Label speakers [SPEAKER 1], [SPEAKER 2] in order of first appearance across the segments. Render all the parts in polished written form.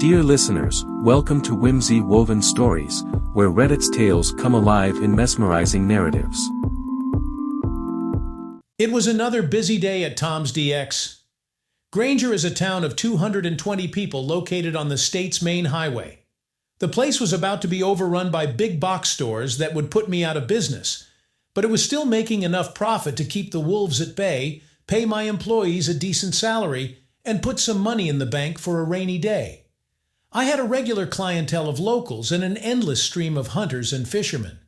[SPEAKER 1] Dear listeners, welcome to Whimsy Woven Stories, where Reddit's tales come alive in mesmerizing narratives.
[SPEAKER 2] It was another busy day at Tom's DX. Granger is a town of 220 people located on the state's main highway. The place was about to be overrun by big box stores that would put me out of business, but it was still making enough profit to keep the wolves at bay, pay my employees a decent salary, and put some money in the bank for a rainy day. I had a regular clientele of locals and an endless stream of hunters and fishermen.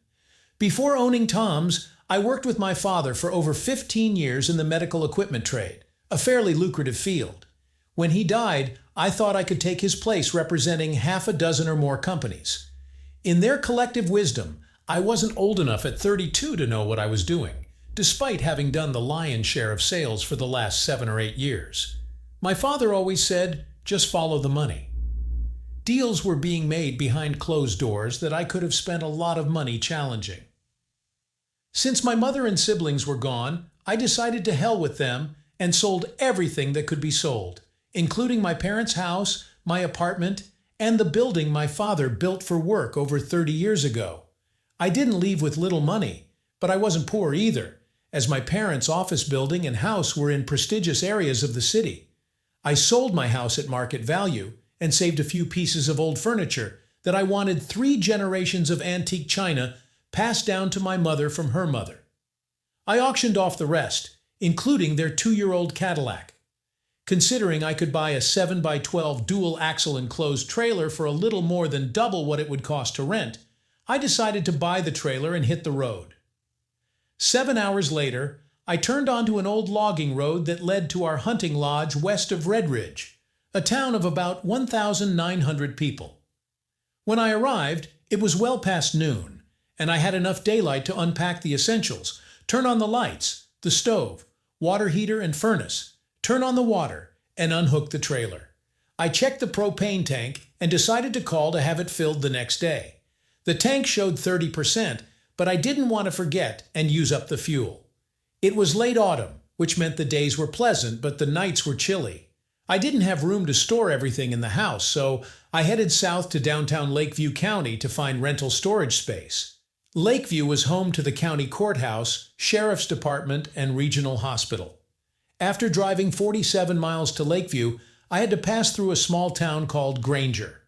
[SPEAKER 2] Before owning Tom's, I worked with my father for over 15 years in the medical equipment trade, a fairly lucrative field. When he died, I thought I could take his place representing half a dozen or more companies. In their collective wisdom, I wasn't old enough at 32 to know what I was doing, despite having done the lion's share of sales for the last 7 or 8 years. My father always said, just follow the money. Deals were being made behind closed doors that I could have spent a lot of money challenging. Since my mother and siblings were gone, I decided to hell with them and sold everything that could be sold, including my parents' house, my apartment, and the building my father built for work over 30 years ago. I didn't leave with little money, but I wasn't poor either, as my parents' office building and house were in prestigious areas of the city. I sold my house at market value and saved a few pieces of old furniture that I wanted 3 generations of antique china passed down to my mother from her mother. I auctioned off the rest, including their 2-year-old Cadillac. Considering I could buy a 7x12 dual-axle enclosed trailer for a little more than double what it would cost to rent, I decided to buy the trailer and hit the road. 7 hours later, I turned onto an old logging road that led to our hunting lodge west of Red Ridge, a town of about 1,900 people. When I arrived, it was well past noon, and I had enough daylight to unpack the essentials, turn on the lights, the stove, water heater and furnace, turn on the water, and unhook the trailer. I checked the propane tank and decided to call to have it filled the next day. The tank showed 30%, but I didn't want to forget and use up the fuel. It was late autumn, which meant the days were pleasant, but the nights were chilly. I didn't have room to store everything in the house, so I headed south to downtown Lakeview County to find rental storage space. Lakeview was home to the county courthouse, sheriff's department, and regional hospital. After driving 47 miles to Lakeview, I had to pass through a small town called Granger.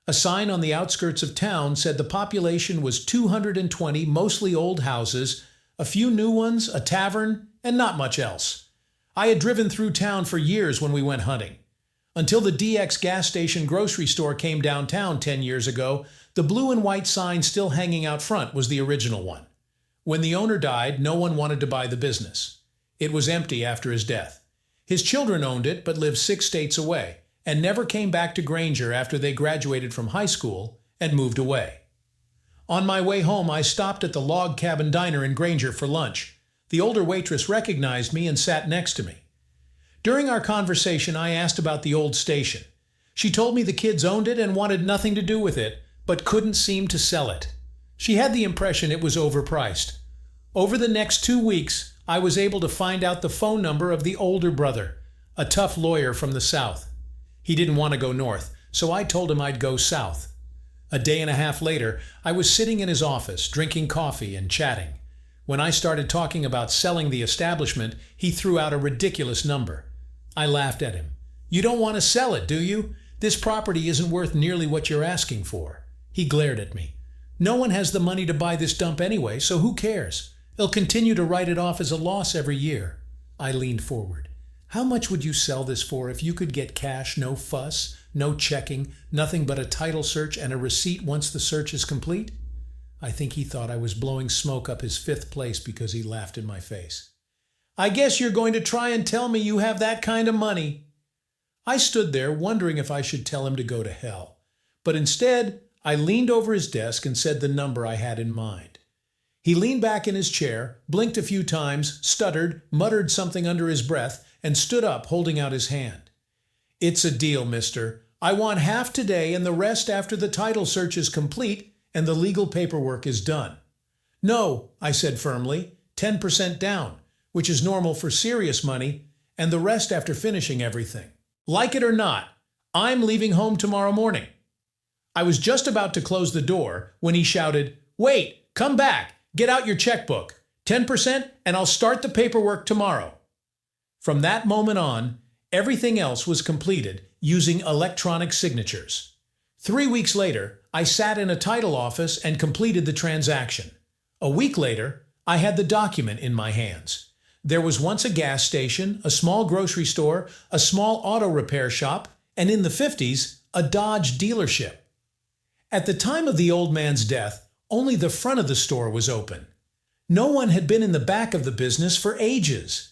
[SPEAKER 2] A sign on the outskirts of town said the population was 220 mostly old houses, a few new ones, a tavern, and not much else. I had driven through town for years when we went hunting. Until the DX gas station grocery store came downtown 10 years ago, the blue and white sign still hanging out front was the original one. When the owner died, no one wanted to buy the business. It was empty after his death. His children owned it but lived 6 states away and never came back to Granger after they graduated from high school and moved away. On my way home, I stopped at the Log Cabin Diner in Granger for lunch. The older waitress recognized me and sat next to me. During our conversation, I asked about the old station. She told me the kids owned it and wanted nothing to do with it, but couldn't seem to sell it. She had the impression it was overpriced. Over the next 2 weeks, I was able to find out the phone number of the older brother, a tough lawyer from the South. He didn't want to go north, so I told him I'd go south. A day and a half later, I was sitting in his office, drinking coffee and chatting. When I started talking about selling the establishment, he threw out a ridiculous number. I laughed at him. "You don't want to sell it, do you? This property isn't worth nearly what you're asking for." He glared at me. "No one has the money to buy this dump anyway, so who cares? They'll continue to write it off as a loss every year." I leaned forward. "How much would you sell this for if you could get cash, no fuss, no checking, nothing but a title search and a receipt once the search is complete?" I think he thought I was blowing smoke up his 5th place because he laughed in my face. "I guess you're going to try and tell me you have that kind of money." I stood there wondering if I should tell him to go to hell. But instead, I leaned over his desk and said the number I had in mind. He leaned back in his chair, blinked a few times, stuttered, muttered something under his breath, and stood up holding out his hand. "It's a deal, mister. I want half today and the rest after the title search is complete and the legal paperwork is done." "No," I said firmly, 10% down, which is normal for serious money, and the rest after finishing everything. Like it or not, I'm leaving home tomorrow morning." I was just about to close the door when he shouted, "Wait, come back, get out your checkbook, 10% and I'll start the paperwork tomorrow." From that moment on, everything else was completed using electronic signatures. 3 weeks later, I sat in a title office and completed the transaction. A week later, I had the document in my hands. There was once a gas station, a small grocery store, a small auto repair shop, and in the 50s, a Dodge dealership. At the time of the old man's death, only the front of the store was open. No one had been in the back of the business for ages.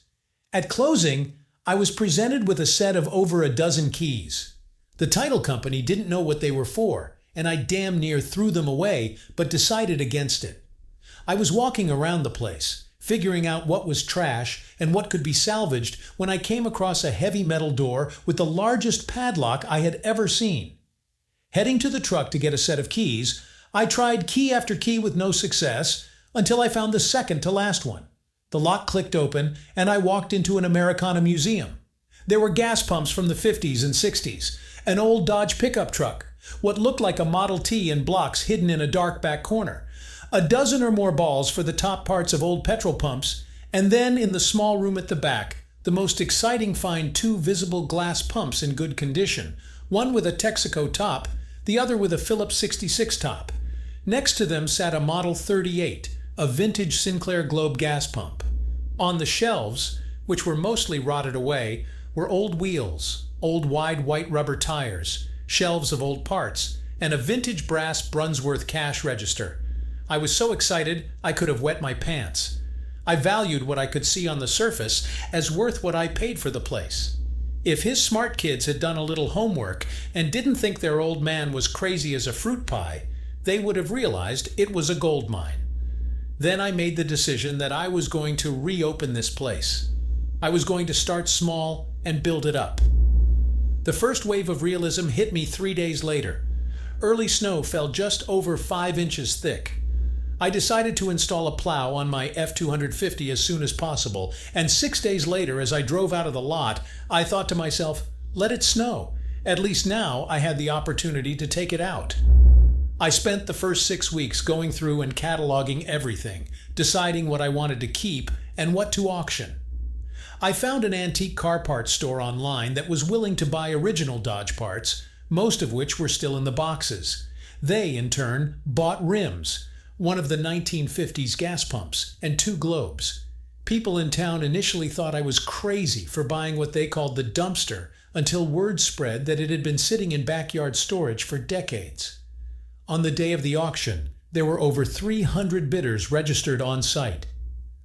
[SPEAKER 2] At closing, I was presented with a set of over a dozen keys. The title company didn't know what they were for, and I damn near threw them away, but decided against it. I was walking around the place, figuring out what was trash and what could be salvaged, when I came across a heavy metal door with the largest padlock I had ever seen. Heading to the truck to get a set of keys, I tried key after key with no success until I found the second to last one. The lock clicked open and I walked into an Americana museum. There were gas pumps from the 50s and 60s, an old Dodge pickup truck, what looked like a Model T in blocks hidden in a dark back corner, a dozen or more balls for the top parts of old petrol pumps, and then in the small room at the back, the most exciting find: 2 visible glass pumps in good condition, one with a Texaco top, the other with a Phillips 66 top. Next to them sat a Model 38, a vintage Sinclair Globe gas pump. On the shelves, which were mostly rotted away, were old wheels, old wide white rubber tires, shelves of old parts, and a vintage brass Brunsworth cash register. I was so excited I could have wet my pants. I valued what I could see on the surface as worth what I paid for the place. If his smart kids had done a little homework and didn't think their old man was crazy as a fruit pie, they would have realized it was a gold mine. Then I made the decision that I was going to reopen this place. I was going to start small and build it up. The first wave of realism hit me 3 days later. Early snow fell just over 5 inches thick. I decided to install a plow on my F-250 as soon as possible, and 6 days later, as I drove out of the lot, I thought to myself, let it snow. At least now I had the opportunity to take it out. I spent the first 6 weeks going through and cataloging everything, deciding what I wanted to keep and what to auction. I found an antique car parts store online that was willing to buy original Dodge parts, most of which were still in the boxes. They, in turn, bought rims, one of the 1950s gas pumps, and 2 globes. People in town initially thought I was crazy for buying what they called the dumpster, until word spread that it had been sitting in backyard storage for decades. On the day of the auction, there were over 300 bidders registered on site.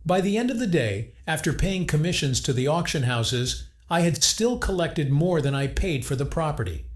[SPEAKER 2] By the end of the day, after paying commissions to the auction houses, I had still collected more than I paid for the property.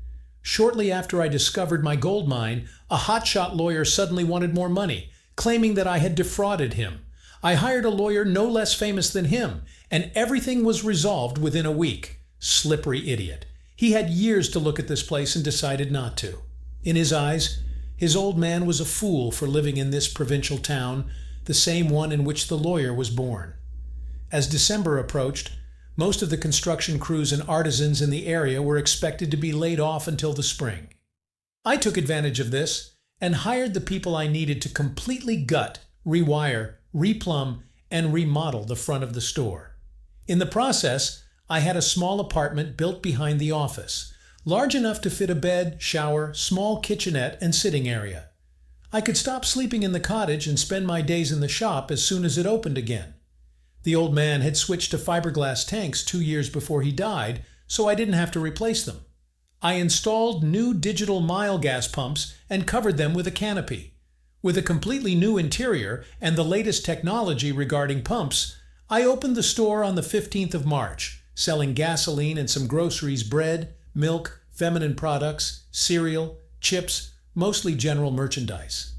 [SPEAKER 2] Shortly after I discovered my gold mine, a hotshot lawyer suddenly wanted more money, claiming that I had defrauded him. I hired a lawyer no less famous than him, and everything was resolved within a week. Slippery idiot. He had years to look at this place and decided not to. In his eyes, his old man was a fool for living in this provincial town, the same one in which the lawyer was born. As December approached, most of the construction crews and artisans in the area were expected to be laid off until the spring. I took advantage of this and hired the people I needed to completely gut, rewire, replumb, and remodel the front of the store. In the process, I had a small apartment built behind the office, large enough to fit a bed, shower, small kitchenette, and sitting area. I could stop sleeping in the cottage and spend my days in the shop as soon as it opened again. The old man had switched to fiberglass tanks 2 years before he died, so I didn't have to replace them. I installed new digital mile gas pumps and covered them with a canopy. With a completely new interior and the latest technology regarding pumps, I opened the store on the 15th of March, selling gasoline and some groceries, bread, milk, feminine products, cereal, chips, mostly general merchandise.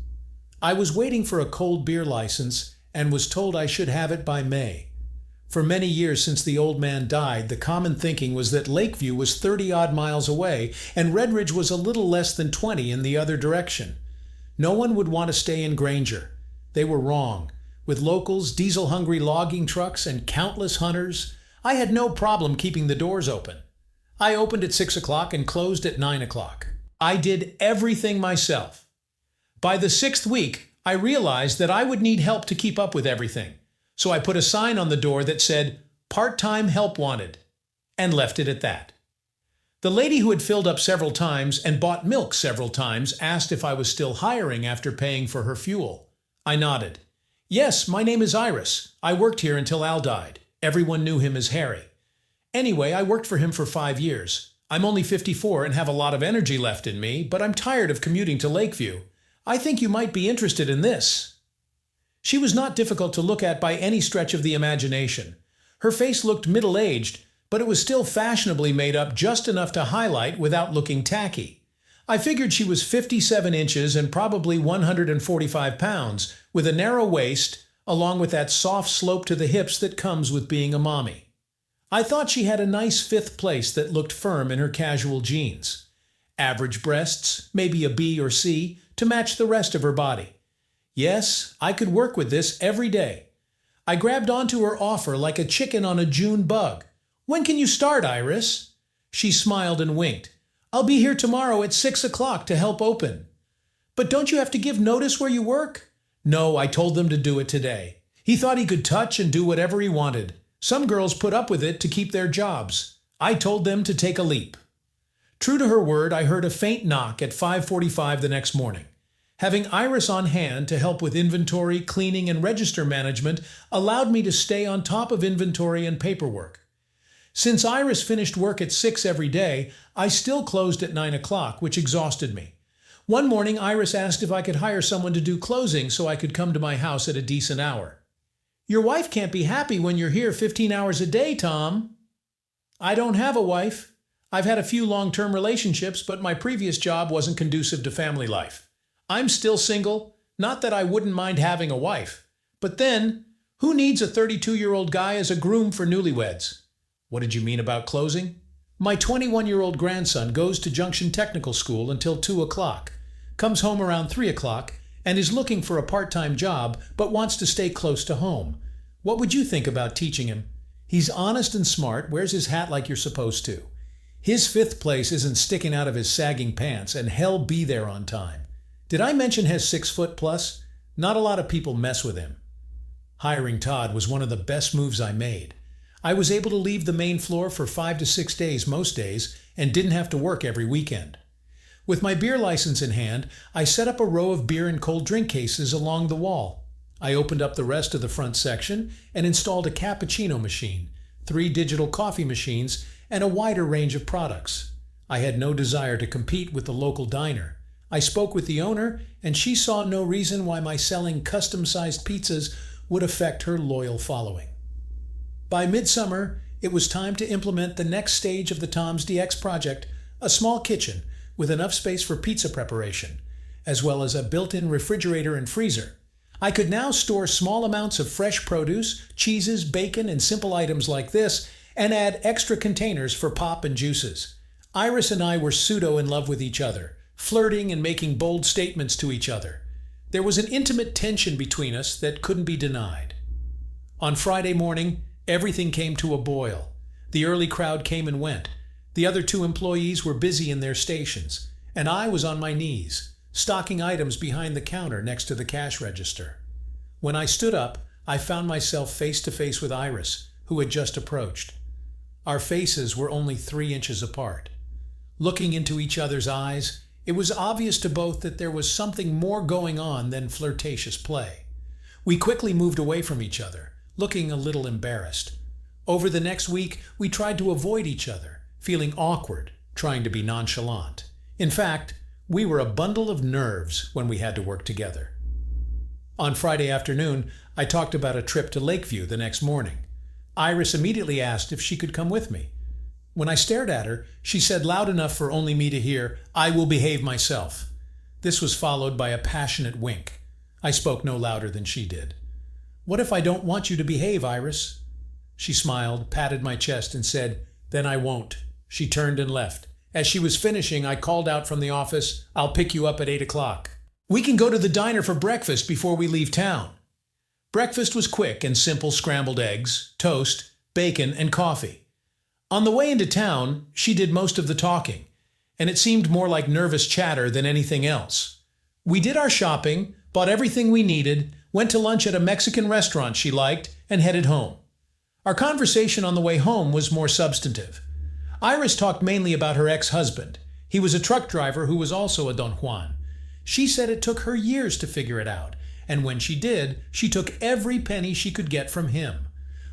[SPEAKER 2] I was waiting for a cold beer license and was told I should have it by May. For many years since the old man died, the common thinking was that Lakeview was 30-odd miles away and Redridge was a little less than 20 in the other direction. No one would want to stay in Granger. They were wrong. With locals, diesel-hungry logging trucks, and countless hunters, I had no problem keeping the doors open. I opened at 6 o'clock and closed at 9 o'clock. I did everything myself. By the 6th week, I realized that I would need help to keep up with everything. So I put a sign on the door that said, "Part-time help wanted," and left it at that. The lady who had filled up several times and bought milk several times asked if I was still hiring after paying for her fuel. I nodded. "Yes, my name is Iris. I worked here until Al died. Everyone knew him as Harry. Anyway, I worked for him for 5 years. I'm only 54 and have a lot of energy left in me, but I'm tired of commuting to Lakeview. I think you might be interested in this." She was not difficult to look at by any stretch of the imagination. Her face looked middle-aged, but it was still fashionably made up just enough to highlight without looking tacky. I figured she was 57 inches and probably 145 pounds, with a narrow waist, along with that soft slope to the hips that comes with being a mommy. I thought she had a nice fifth place that looked firm in her casual jeans. Average breasts, maybe a B or C, to match the rest of her body. Yes, I could work with this every day. I grabbed onto her offer like a chicken on a June bug. "When can you start, Iris?" She smiled and winked. "I'll be here tomorrow at 6 o'clock to help open." "But don't you have to give notice where you work?" "No, I told them to do it today." He thought he could touch and do whatever he wanted. Some girls put up with it to keep their jobs. I told them to take a leap. True to her word, I heard a faint knock at 5:45 the next morning. Having Iris on hand to help with inventory, cleaning, and register management allowed me to stay on top of inventory and paperwork. Since Iris finished work at 6 every day, I still closed at 9 o'clock, which exhausted me. One morning, Iris asked if I could hire someone to do closing so I could come to my house at a decent hour. "Your wife can't be happy when you're here 15 hours a day, Tom." "I don't have a wife. I've had a few long-term relationships, but my previous job wasn't conducive to family life. I'm still single, not that I wouldn't mind having a wife. But then, who needs a 32-year-old guy as a groom for newlyweds?" "What did you mean about closing?" "My 21-year-old grandson goes to Junction Technical School until 2 o'clock, comes home around 3 o'clock, and is looking for a part-time job but wants to stay close to home. What would you think about teaching him? He's honest and smart, wears his hat like you're supposed to. His fifth place isn't sticking out of his sagging pants, and he'll be there on time. Did I mention he's 6 foot plus? Not a lot of people mess with him." Hiring Todd was one of the best moves I made. I was able to leave the main floor for 5 to 6 days most days and didn't have to work every weekend. With my beer license in hand, I set up a row of beer and cold drink cases along the wall. I opened up the rest of the front section and installed a cappuccino machine, 3 digital coffee machines, and a wider range of products. I had no desire to compete with the local diner. I spoke with the owner, and she saw no reason why my selling custom-sized pizzas would affect her loyal following. By midsummer, it was time to implement the next stage of the Tom's DX project, a small kitchen with enough space for pizza preparation, as well as a built-in refrigerator and freezer. I could now store small amounts of fresh produce, cheeses, bacon, and simple items like this, and add extra containers for pop and juices. Iris and I were pseudo in love with each other, flirting and making bold statements to each other. There was an intimate tension between us that couldn't be denied. On Friday morning, everything came to a boil. The early crowd came and went. The other 2 employees were busy in their stations, and I was on my knees, stocking items behind the counter next to the cash register. When I stood up, I found myself face to face with Iris, who had just approached. Our faces were only 3 inches apart. Looking into each other's eyes, it was obvious to both that there was something more going on than flirtatious play. We quickly moved away from each other, looking a little embarrassed. Over the next week, we tried to avoid each other, feeling awkward, trying to be nonchalant. In fact, we were a bundle of nerves when we had to work together. On Friday afternoon, I talked about a trip to Lakeview the next morning. Iris immediately asked if she could come with me. When I stared at her, she said loud enough for only me to hear, "I will behave myself." This was followed by a passionate wink. I spoke no louder than she did. "What if I don't want you to behave, Iris?" She smiled, patted my chest, and said, "Then I won't." She turned and left. As she was finishing, I called out from the office, "I'll pick you up at 8 o'clock. We can go to the diner for breakfast before we leave town." Breakfast was quick and simple: scrambled eggs, toast, bacon, and coffee. On the way into town, she did most of the talking, and it seemed more like nervous chatter than anything else. We did our shopping, bought everything we needed, went to lunch at a Mexican restaurant she liked, and headed home. Our conversation on the way home was more substantive. Iris talked mainly about her ex-husband. He was a truck driver who was also a Don Juan. She said it took her years to figure it out, and when she did, she took every penny she could get from him.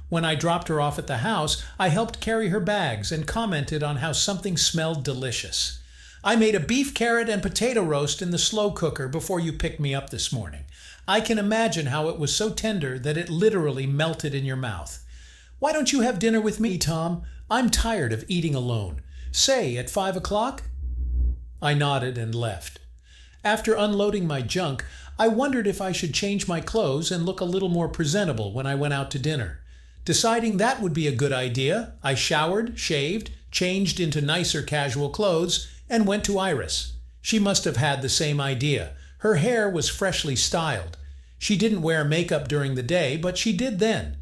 [SPEAKER 2] When I dropped her off at the house, I helped carry her bags and commented on how something smelled delicious. I made a beef, carrot, and potato roast in the slow cooker before you picked me up this morning. I can imagine how it was so tender that it literally melted in your mouth. Why don't you have dinner with me, Tom? I'm tired of eating alone. Say, at 5 o'clock? I nodded and left. After unloading my junk, I wondered if I should change my clothes and look a little more presentable when I went out to dinner. Deciding that would be a good idea, I showered, shaved, changed into nicer casual clothes, and went to Iris. She must have had the same idea. Her hair was freshly styled. She didn't wear makeup during the day, but she did then.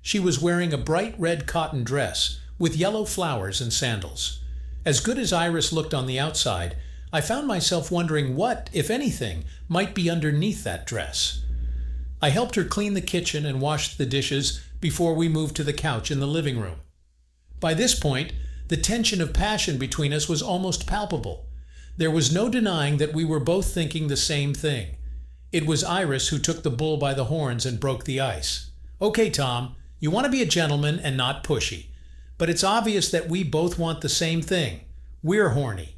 [SPEAKER 2] She was wearing a bright red cotton dress with yellow flowers and sandals. As good as Iris looked on the outside, I found myself wondering what, if anything, might be underneath that dress. I helped her clean the kitchen and washed the dishes before we moved to the couch in the living room. By this point, the tension of passion between us was almost palpable. There was no denying that we were both thinking the same thing. It was Iris who took the bull by the horns and broke the ice. Okay, Tom, you want to be a gentleman and not pushy. But it's obvious that we both want the same thing. We're horny.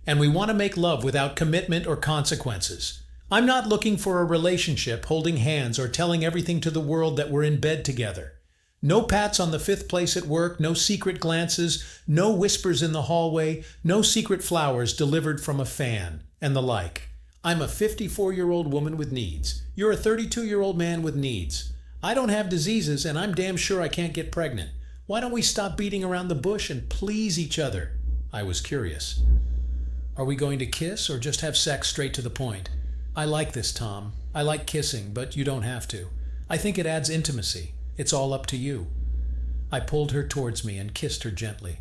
[SPEAKER 2] And we want to make love without commitment or consequences. I'm not looking for a relationship, holding hands, or telling everything to the world that we're in bed together. No pats on the fifth place at work, no secret glances, no whispers in the hallway, no secret flowers delivered from a fan, and the like. I'm a 54-year-old woman with needs. You're a 32-year-old man with needs. I don't have diseases, and I'm damn sure I can't get pregnant. Why don't we stop beating around the bush and please each other? I was curious. Are we going to kiss or just have sex straight to the point? I like this, Tom. I like kissing, but you don't have to. I think it adds intimacy. It's all up to you. I pulled her towards me and kissed her gently.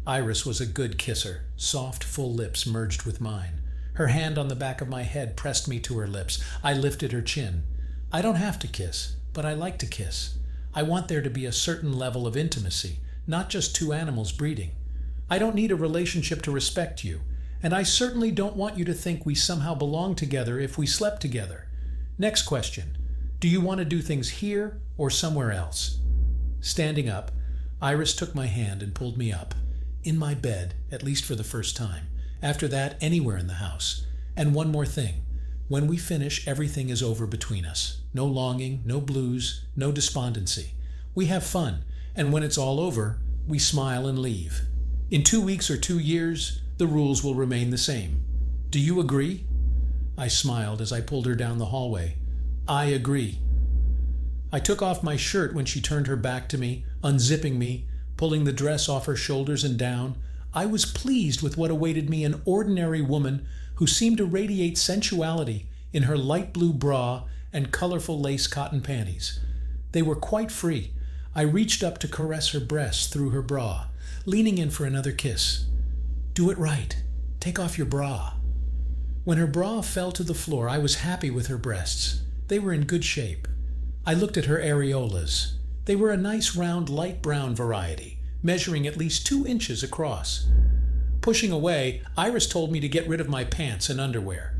[SPEAKER 2] Iris was a good kisser. Soft, full lips merged with mine. Her hand on the back of my head pressed me to her lips. I lifted her chin. I don't have to kiss, but I like to kiss. I want there to be a certain level of intimacy, not just two animals breeding. I don't need a relationship to respect you, and I certainly don't want you to think we somehow belong together if we slept together. Next question. Do you want to do things here or somewhere else? Standing up, Iris took my hand and pulled me up. In my bed, at least for the first time. After that, anywhere in the house. And one more thing. When we finish, everything is over between us. No longing, no blues, no despondency. We have fun, and when it's all over, we smile and leave. In 2 weeks or 2 years, the rules will remain the same. Do you agree? I smiled as I pulled her down the hallway. I agree. I took off my shirt when she turned her back to me, unzipping me, pulling the dress off her shoulders and down. I was pleased with what awaited me, an ordinary woman who seemed to radiate sensuality in her light blue bra and colorful lace cotton panties. They were quite free. I reached up to caress her breasts through her bra, leaning in for another kiss. Do it right. Take off your bra. When her bra fell to the floor, I was happy with her breasts. They were in good shape. I looked at her areolas. They were a nice round light brown variety, measuring at least 2 inches across. Pushing away, Iris told me to get rid of my pants and underwear.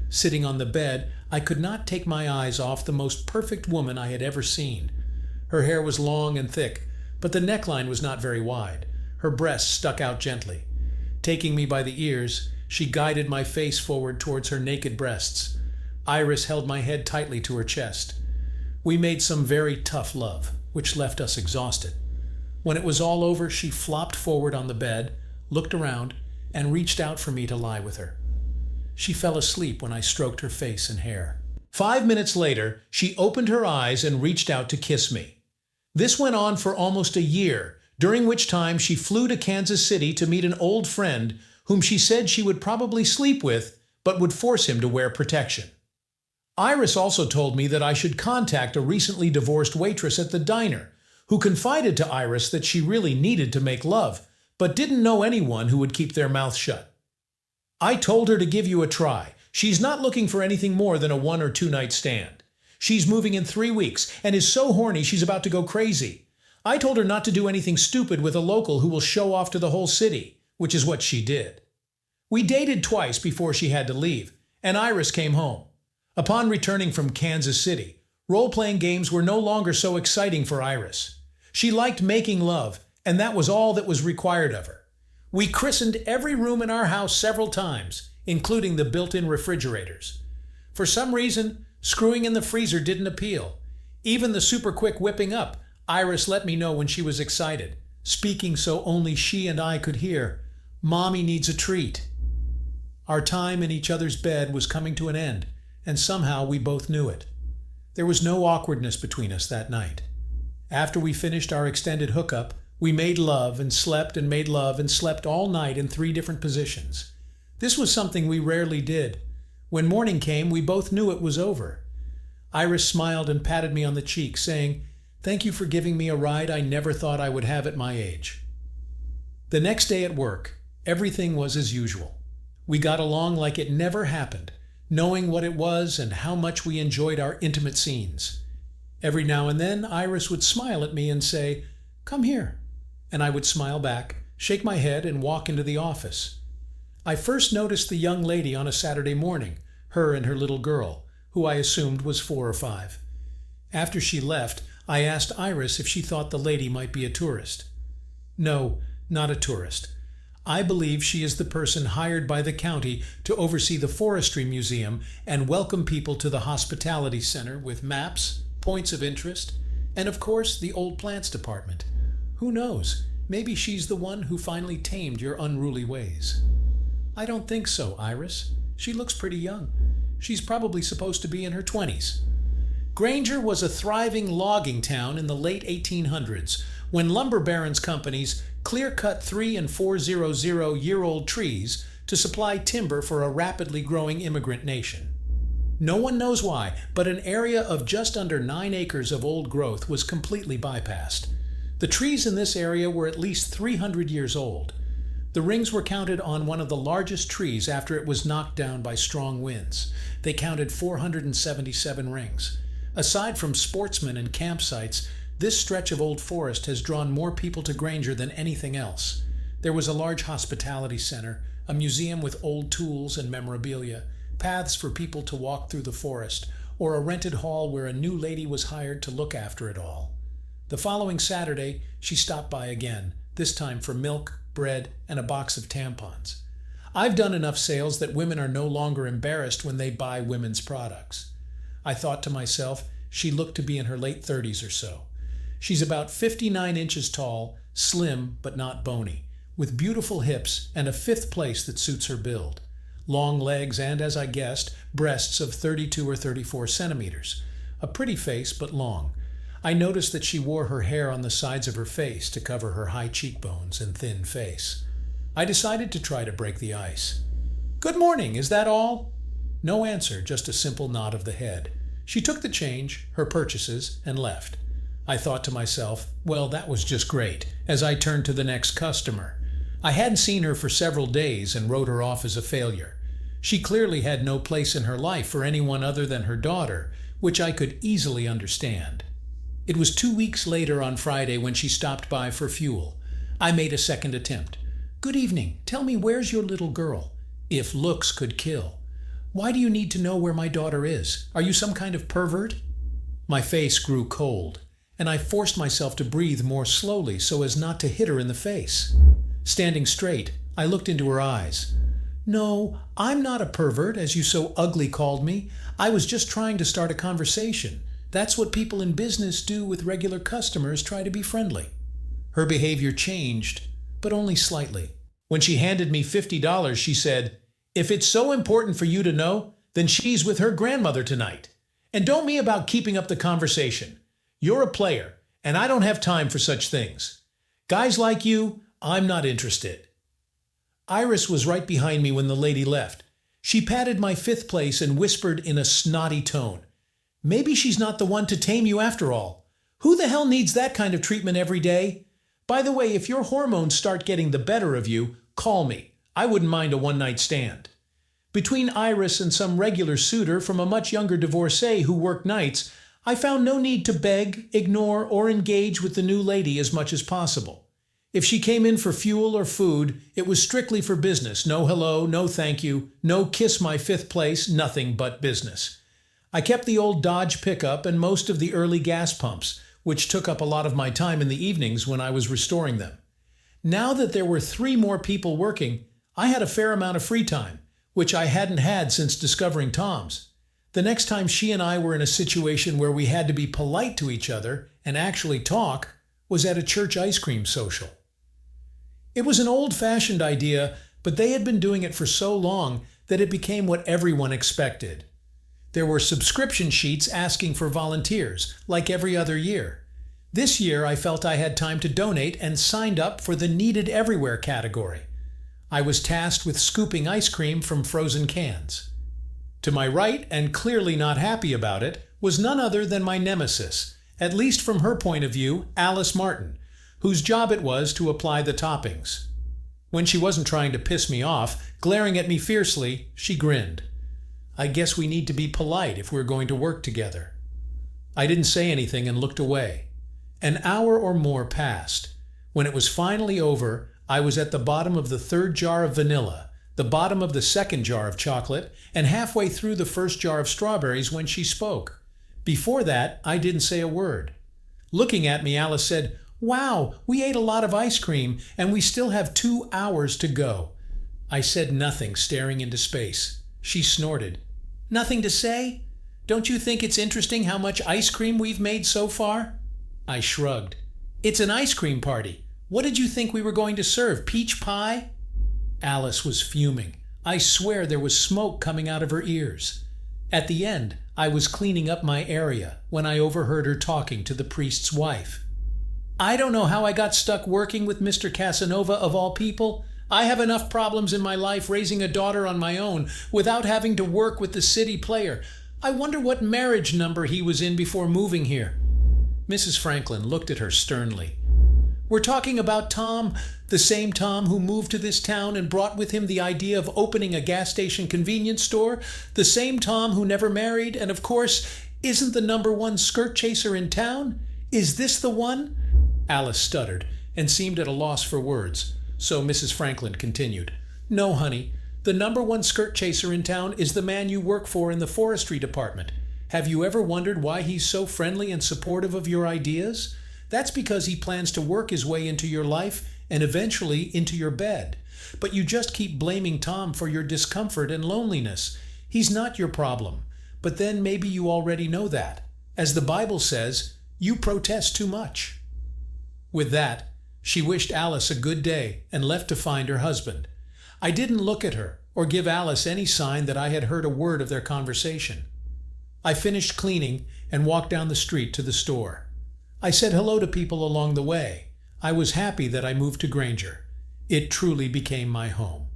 [SPEAKER 2] Sitting on the bed, I could not take my eyes off the most perfect woman I had ever seen. Her hair was long and thick, but the neckline was not very wide. Her breasts stuck out gently. Taking me by the ears, she guided my face forward towards her naked breasts. Iris held my head tightly to her chest. We made some very tough love, which left us exhausted. When it was all over, she flopped forward on the bed, looked around, and reached out for me to lie with her. She fell asleep when I stroked her face and hair. 5 minutes later, she opened her eyes and reached out to kiss me. This went on for almost a year, during which time she flew to Kansas City to meet an old friend whom she said she would probably sleep with, but would force him to wear protection. Iris also told me that I should contact a recently divorced waitress at the diner, who confided to Iris that she really needed to make love, but didn't know anyone who would keep their mouth shut. I told her to give you a try. She's not looking for anything more than a 1 or 2 night stand. She's moving in 3 weeks and is so horny she's about to go crazy. I told her not to do anything stupid with a local who will show off to the whole city, which is what she did. We dated twice before she had to leave, and Iris came home. Upon returning from Kansas City, role-playing games were no longer so exciting for Iris. She liked making love, and that was all that was required of her. We christened every room in our house several times, including the built-in refrigerators. For some reason, screwing in the freezer didn't appeal. Even the super quick whipping up, Iris let me know when she was excited, speaking so only she and I could hear, "Mommy needs a treat." Our time in each other's bed was coming to an end, and somehow we both knew it. There was no awkwardness between us that night. After we finished our extended hookup, we made love and slept and made love and slept all night in 3 different positions. This was something we rarely did. When morning came, we both knew it was over. Iris smiled and patted me on the cheek, saying, "Thank you for giving me a ride I never thought I would have at my age." The next day at work, everything was as usual. We got along like it never happened, knowing what it was and how much we enjoyed our intimate scenes. Every now and then, Iris would smile at me and say, "Come here," and I would smile back, shake my head, and walk into the office. I first noticed the young lady on a Saturday morning, her and her little girl, who I assumed was 4 or 5. After she left, I asked Iris if she thought the lady might be a tourist. No, not a tourist. I believe she is the person hired by the county to oversee the Forestry Museum and welcome people to the Hospitality Center with maps, points of interest, and of course the Old Plants Department. Who knows, maybe she's the one who finally tamed your unruly ways. I don't think so, Iris. She looks pretty young. She's probably supposed to be in her 20s. Granger was a thriving logging town in the late 1800s when lumber barons' companies clear-cut 300- and 400-year-old trees to supply timber for a rapidly growing immigrant nation. No one knows why, but an area of just under 9 acres of old growth was completely bypassed. The trees in this area were at least 300 years old. The rings were counted on one of the largest trees after it was knocked down by strong winds. They counted 477 rings. Aside from sportsmen and campsites, this stretch of old forest has drawn more people to Granger than anything else. There was a large hospitality center, a museum with old tools and memorabilia, paths for people to walk through the forest, or a rented hall where a new lady was hired to look after it all. The following Saturday, she stopped by again, this time for milk, bread, and a box of tampons. I've done enough sales that women are no longer embarrassed when they buy women's products. I thought to myself, she looked to be in her late 30s or so. She's about 59 inches tall, slim but not bony, with beautiful hips and a 5th place that suits her build. Long legs and, as I guessed, breasts of 32 or 34 centimeters. A pretty face but long. I noticed that she wore her hair on the sides of her face to cover her high cheekbones and thin face. I decided to try to break the ice. "Good morning, is that all?" No answer, just a simple nod of the head. She took the change, her purchases, and left. I thought to myself, well, that was just great, as I turned to the next customer. I hadn't seen her for several days and wrote her off as a failure. She clearly had no place in her life for anyone other than her daughter, which I could easily understand. It was 2 weeks later on Friday when she stopped by for fuel. I made a second attempt. "Good evening. Tell me, where's your little girl? If looks could kill. Why do you need to know where my daughter is? Are you some kind of pervert?" My face grew cold, and I forced myself to breathe more slowly so as not to hit her in the face. Standing straight, I looked into her eyes. "No, I'm not a pervert, as you so ugly called me. I was just trying to start a conversation. That's what people in business do with regular customers, try to be friendly." Her behavior changed, but only slightly. When she handed me $50, she said, "If it's so important for you to know, then she's with her grandmother tonight. And don't me about keeping up the conversation. You're a player, and I don't have time for such things. Guys like you, I'm not interested." Iris was right behind me when the lady left. She patted my 5th place and whispered in a snotty tone, "Maybe she's not the one to tame you after all. Who the hell needs that kind of treatment every day? By the way, if your hormones start getting the better of you, call me. I wouldn't mind a one-night stand. Between Iris and some regular suitor from a much younger divorcee who worked nights, I found no need to beg, ignore, or engage with the new lady as much as possible. If she came in for fuel or food, it was strictly for business. No hello, no thank you, no kiss my fifth place, nothing but business. I kept the old Dodge pickup and most of the early gas pumps, which took up a lot of my time in the evenings when I was restoring them. Now that there were 3 more people working, I had a fair amount of free time, which I hadn't had since discovering Tom's. The next time she and I were in a situation where we had to be polite to each other and actually talk was at a church ice cream social. It was an old-fashioned idea, but they had been doing it for so long that it became what everyone expected. There were subscription sheets asking for volunteers, like every other year. This year I felt I had time to donate and signed up for the Needed Everywhere category. I was tasked with scooping ice cream from frozen cans. To my right, and clearly not happy about it, was none other than my nemesis, at least from her point of view, Alice Martin, whose job it was to apply the toppings. When she wasn't trying to piss me off, glaring at me fiercely, she grinned. I guess we need to be polite if we're going to work together. I didn't say anything and looked away. An hour or more passed. When it was finally over, I was at the bottom of the 3rd jar of vanilla, the bottom of the 2nd jar of chocolate, and halfway through the 1st jar of strawberries when she spoke. Before that, I didn't say a word. Looking at me, Alice said, "Wow, we ate a lot of ice cream, and we still have 2 hours to go." I said nothing, staring into space. She snorted. "Nothing to say? Don't you think it's interesting how much ice cream we've made so far?" I shrugged. "It's an ice cream party. What did you think we were going to serve, peach pie?" Alice was fuming. I swear there was smoke coming out of her ears. At the end, I was cleaning up my area when I overheard her talking to the priest's wife. "I don't know how I got stuck working with Mr. Casanova of all people. I have enough problems in my life raising a daughter on my own without having to work with the city player. I wonder what marriage number he was in before moving here." Mrs. Franklin looked at her sternly. "We're talking about Tom, the same Tom who moved to this town and brought with him the idea of opening a gas station convenience store, the same Tom who never married, and of course, isn't the #1 skirt chaser in town? Is this the one?" Alice stuttered and seemed at a loss for words, so Mrs. Franklin continued. "No, honey, the #1 skirt chaser in town is the man you work for in the forestry department. Have you ever wondered why he's so friendly and supportive of your ideas? That's because he plans to work his way into your life and eventually into your bed. But you just keep blaming Tom for your discomfort and loneliness. He's not your problem. But then maybe you already know that. As the Bible says, you protest too much." With that, she wished Alice a good day and left to find her husband. I didn't look at her or give Alice any sign that I had heard a word of their conversation. I finished cleaning and walked down the street to the store. I said hello to people along the way. I was happy that I moved to Granger. It truly became my home.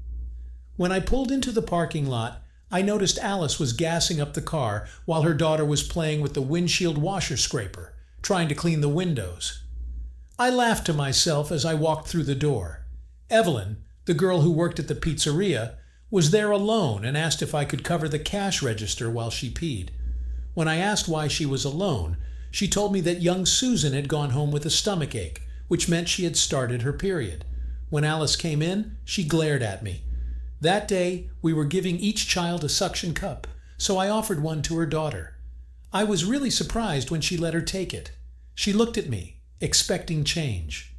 [SPEAKER 2] When I pulled into the parking lot, I noticed Alice was gassing up the car while her daughter was playing with the windshield washer scraper, trying to clean the windows. I laughed to myself as I walked through the door. Evelyn, the girl who worked at the pizzeria, was there alone and asked if I could cover the cash register while she peed. When I asked why she was alone, she told me that young Susan had gone home with a stomachache, which meant she had started her period. When Alice came in, she glared at me. That day, we were giving each child a suction cup, so I offered one to her daughter. I was really surprised when she let her take it. She looked at me, expecting change.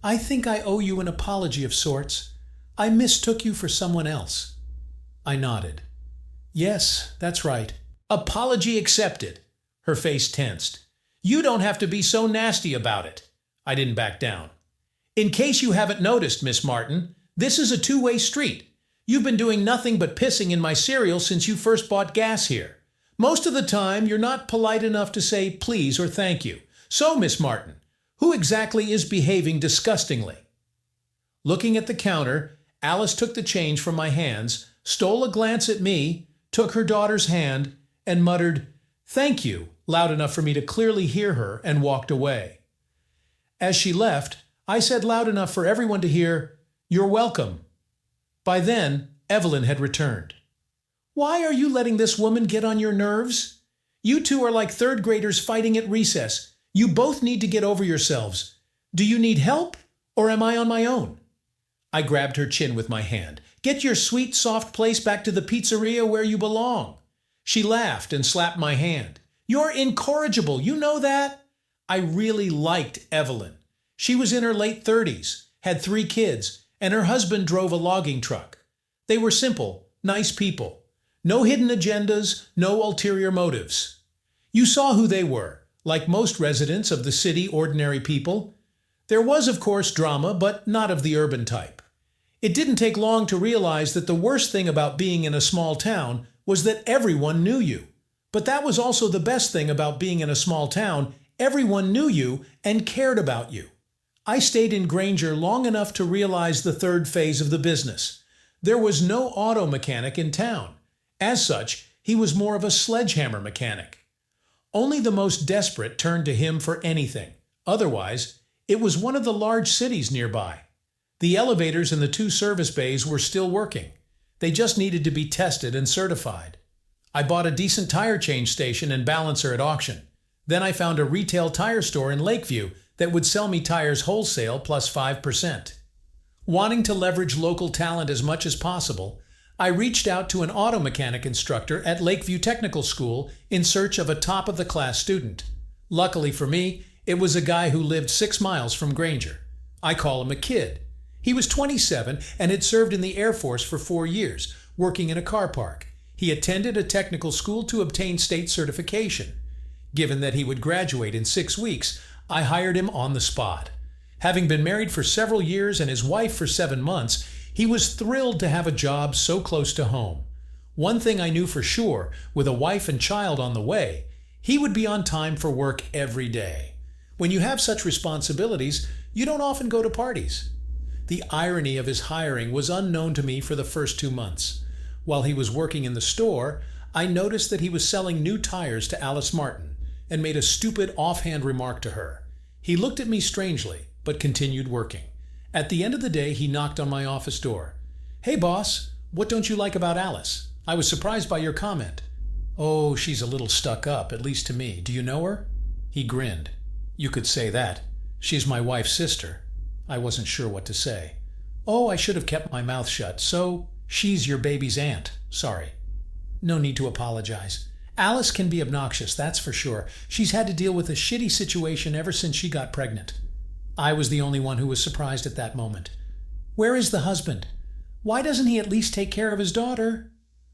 [SPEAKER 2] "I think I owe you an apology of sorts. I mistook you for someone else." I nodded. "Yes, that's right. Apology accepted." Her face tensed. "You don't have to be so nasty about it." I didn't back down. "In case you haven't noticed, Miss Martin, this is a two-way street. You've been doing nothing but pissing in my cereal since you first bought gas here. Most of the time, you're not polite enough to say please or thank you. So, Miss Martin, who exactly is behaving disgustingly?" Looking at the counter, Alice took the change from my hands, stole a glance at me, took her daughter's hand, and muttered, "Thank you, loud enough for me to clearly hear her, and walked away. As she left, I said loud enough for everyone to hear, "You're welcome." By then, Evelyn had returned. "Why are you letting this woman get on your nerves? You two are like third graders fighting at recess. You both need to get over yourselves. Do you need help, or am I on my own?" I grabbed her chin with my hand. "Get your sweet, soft place back to the pizzeria where you belong." She laughed and slapped my hand. "You're incorrigible, you know that?" I really liked Evelyn. She was in her late 30s, had 3 kids, and her husband drove a logging truck. They were simple, nice people. No hidden agendas, no ulterior motives. You saw who they were, like most residents of the city, ordinary people. There was, of course, drama, but not of the urban type. It didn't take long to realize that the worst thing about being in a small town was that everyone knew you. But that was also the best thing about being in a small town. Everyone knew you and cared about you. I stayed in Granger long enough to realize the third phase of the business. There was no auto mechanic in town. As such, he was more of a sledgehammer mechanic. Only the most desperate turned to him for anything. Otherwise, it was one of the large cities nearby. The elevators in the 2 service bays were still working. They just needed to be tested and certified. I bought a decent tire change station and balancer at auction. Then I found a retail tire store in Lakeview that would sell me tires wholesale plus 5%. Wanting to leverage local talent as much as possible, I reached out to an auto mechanic instructor at Lakeview Technical School in search of a top-of-the-class student. Luckily for me, it was a guy who lived 6 miles from Granger. I call him a kid. He was 27 and had served in the Air Force for 4 years, working in a car park. He attended a technical school to obtain state certification. Given that he would graduate in 6 weeks, I hired him on the spot. Having been married for several years and his wife for 7 months, he was thrilled to have a job so close to home. One thing I knew for sure, with a wife and child on the way, he would be on time for work every day. When you have such responsibilities, you don't often go to parties. The irony of his hiring was unknown to me for the first 2 months. While he was working in the store, I noticed that he was selling new tires to Alice Martin and made a stupid offhand remark to her. He looked at me strangely, but continued working. At the end of the day, he knocked on my office door. "Hey boss, what don't you like about Alice? I was surprised by your comment." "Oh, she's a little stuck up, at least to me. Do you know her?" He grinned. "You could say that. She's my wife's sister." I wasn't sure what to say. "Oh, I should have kept my mouth shut. So, she's your baby's aunt. Sorry." "No need to apologize. Alice can be obnoxious, that's for sure. She's had to deal with a shitty situation ever since she got pregnant." I was the only one who was surprised at that moment. "Where is the husband? Why doesn't he at least take care of his daughter?"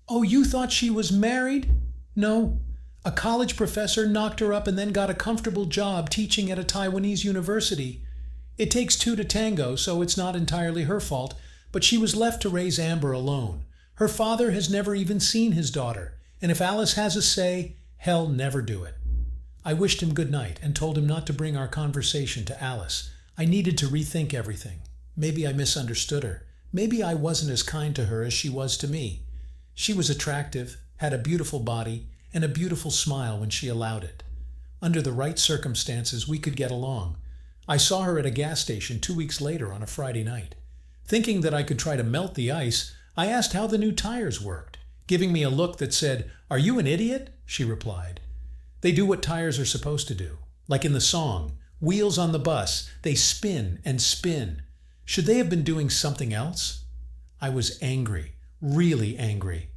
[SPEAKER 2] "Oh, you thought she was married?" "No. A college professor knocked her up and then got a comfortable job teaching at a Taiwanese university. It takes 2 to tango, so it's not entirely her fault, but she was left to raise Amber alone. Her father has never even seen his daughter, and if Alice has a say, he'll never do it." I wished him good night and told him not to bring our conversation to Alice. I needed to rethink everything. Maybe I misunderstood her. Maybe I wasn't as kind to her as she was to me. She was attractive, had a beautiful body, and a beautiful smile when she allowed it. Under the right circumstances, we could get along. I saw her at a gas station 2 weeks later on a Friday night. Thinking that I could try to melt the ice, I asked how the new tires worked. Giving me a look that said, "Are you an idiot?" she replied. "They do what tires are supposed to do. Like in the song, wheels on the bus, they spin and spin. Should they have been doing something else?" I was angry, really angry.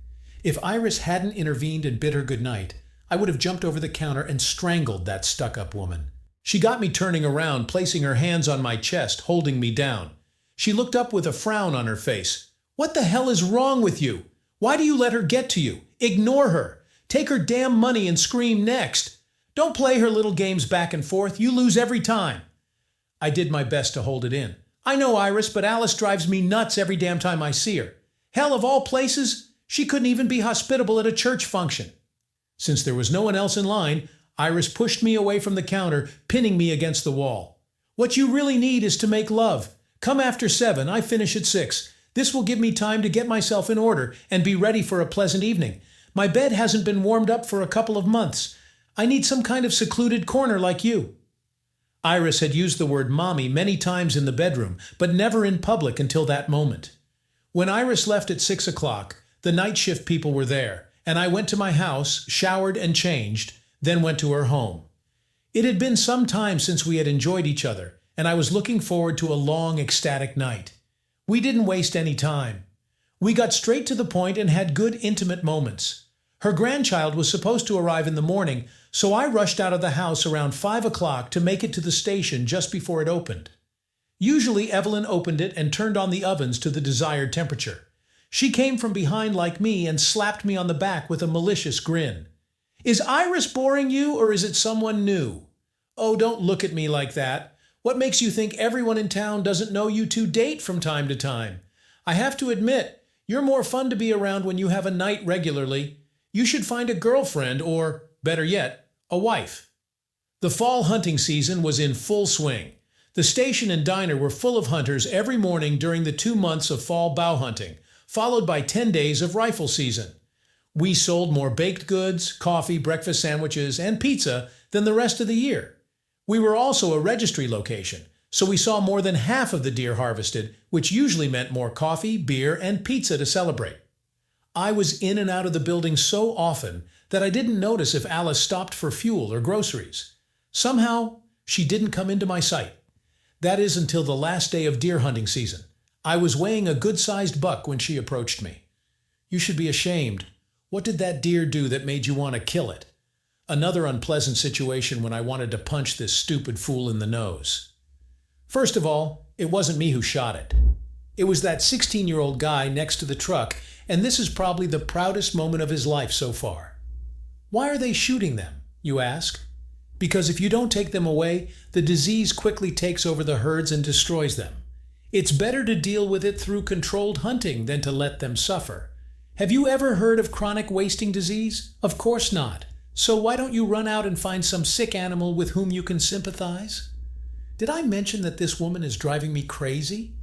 [SPEAKER 2] If Iris hadn't intervened and bid her good night, I would have jumped over the counter and strangled that stuck-up woman. She got me turning around, placing her hands on my chest, holding me down. She looked up with a frown on her face. "What the hell is wrong with you? Why do you let her get to you? Ignore her. Take her damn money and scream next. Don't play her little games back and forth. You lose every time." I did my best to hold it in. "I know, Iris, but Alice drives me nuts every damn time I see her. Hell, of all places, she couldn't even be hospitable at a church function." Since there was no one else in line, Iris pushed me away from the counter, pinning me against the wall. "What you really need is to make love. Come after 7, I finish at 6. This will give me time to get myself in order and be ready for a pleasant evening. My bed hasn't been warmed up for a couple of months. I need some kind of secluded corner like you." Iris had used the word mommy many times in the bedroom, but never in public until that moment. When Iris left at 6 o'clock, the night shift people were there, and I went to my house, showered and changed, then went to her home. It had been some time since we had enjoyed each other, and I was looking forward to a long, ecstatic night. We didn't waste any time. We got straight to the point and had good, intimate moments. Her grandchild was supposed to arrive in the morning, so I rushed out of the house around 5 o'clock to make it to the station just before it opened. Usually Evelyn opened it and turned on the ovens to the desired temperature. She came from behind like me and slapped me on the back with a malicious grin. "Is Iris boring you, or is it someone new?" "Oh, don't look at me like that. What makes you think everyone in town doesn't know you two date from time to time? I have to admit, you're more fun to be around when you have a night regularly. You should find a girlfriend or, better yet, a wife." The fall hunting season was in full swing. The station and diner were full of hunters every morning during the 2 months of fall bow hunting, followed by 10 days of rifle season. We sold more baked goods, coffee, breakfast sandwiches, and pizza than the rest of the year. We were also a registry location, so we saw more than half of the deer harvested, which usually meant more coffee, beer, and pizza to celebrate. I was in and out of the building so often that I didn't notice if Alice stopped for fuel or groceries. Somehow, she didn't come into my sight. That is until the last day of deer hunting season. I was weighing a good-sized buck when she approached me. "You should be ashamed. What did that deer do that made you want to kill it?" Another unpleasant situation when I wanted to punch this stupid fool in the nose. First of all, it wasn't me who shot it. It was that 16-year-old guy next to the truck, and this is probably the proudest moment of his life so far. Why are they shooting them, you ask? Because if you don't take them away, the disease quickly takes over the herds and destroys them. It's better to deal with it through controlled hunting than to let them suffer. Have you ever heard of chronic wasting disease? Of course not. So why don't you run out and find some sick animal with whom you can sympathize? Did I mention that this woman is driving me crazy?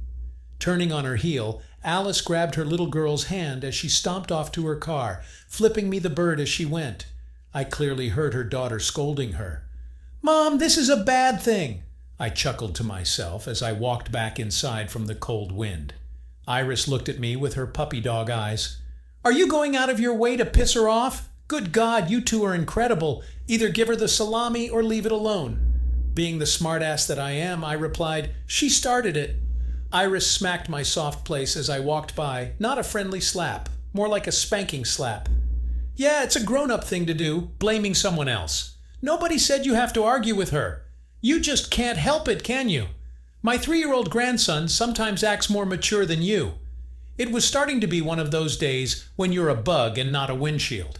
[SPEAKER 2] Turning on her heel, Alice grabbed her little girl's hand as she stomped off to her car, flipping me the bird as she went. I clearly heard her daughter scolding her. "Mom, this is a bad thing," I chuckled to myself as I walked back inside from the cold wind. Iris looked at me with her puppy dog eyes. "Are you going out of your way to piss her off? Good God, you two are incredible. Either give her the salami or leave it alone." Being the smartass that I am, I replied, "She started it." Iris smacked my soft place as I walked by, not a friendly slap, more like a spanking slap. "Yeah, it's a grown-up thing to do, blaming someone else. Nobody said you have to argue with her. You just can't help it, can you? My 3-year-old grandson sometimes acts more mature than you. It was starting to be one of those days when you're a bug and not a windshield.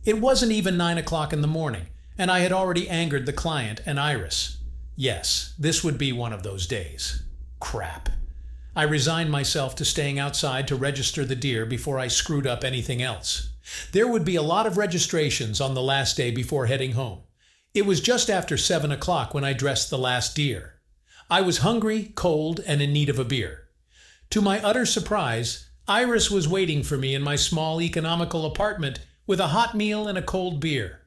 [SPEAKER 2] It wasn't even 9 o'clock in the morning, and I had already angered the client and Iris. Yes, this would be one of those days. Crap. I resigned myself to staying outside to register the deer before I screwed up anything else. There would be a lot of registrations on the last day before heading home. It was just after 7 o'clock when I dressed the last deer. I was hungry, cold, and in need of a beer. To my utter surprise, Iris was waiting for me in my small economical apartment with a hot meal and a cold beer.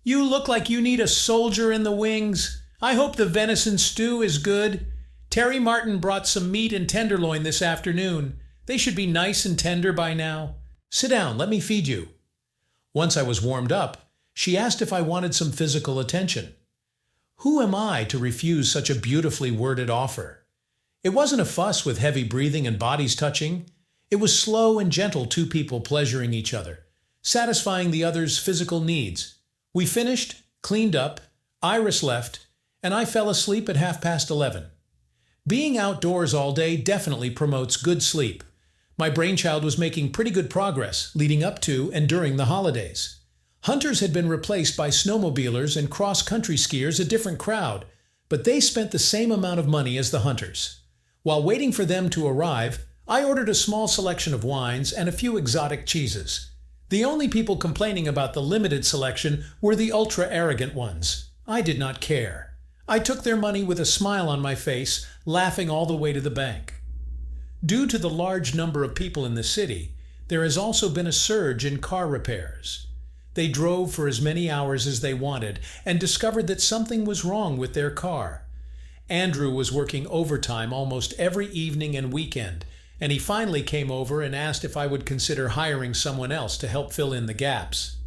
[SPEAKER 2] "You look like you need a soldier in the wings. I hope the venison stew is good. Terry Martin brought some meat and tenderloin this afternoon. They should be nice and tender by now. Sit down, let me feed you." Once I was warmed up, she asked if I wanted some physical attention. Who am I to refuse such a beautifully worded offer? It wasn't a fuss with heavy breathing and bodies touching. It was slow and gentle, two people pleasuring each other, satisfying the other's physical needs. We finished, cleaned up, Iris left, and I fell asleep at 11:30. Being outdoors all day definitely promotes good sleep. My brainchild was making pretty good progress leading up to and during the holidays. Hunters had been replaced by snowmobilers and cross-country skiers, a different crowd, but they spent the same amount of money as the hunters. While waiting for them to arrive, I ordered a small selection of wines and a few exotic cheeses. The only people complaining about the limited selection were the ultra-arrogant ones. I did not care. I took their money with a smile on my face, laughing all the way to the bank. Due to the large number of people in the city, there has also been a surge in car repairs. They drove for as many hours as they wanted and discovered that something was wrong with their car. Andrew was working overtime almost every evening and weekend, and he finally came over and asked if I would consider hiring someone else to help fill in the gaps.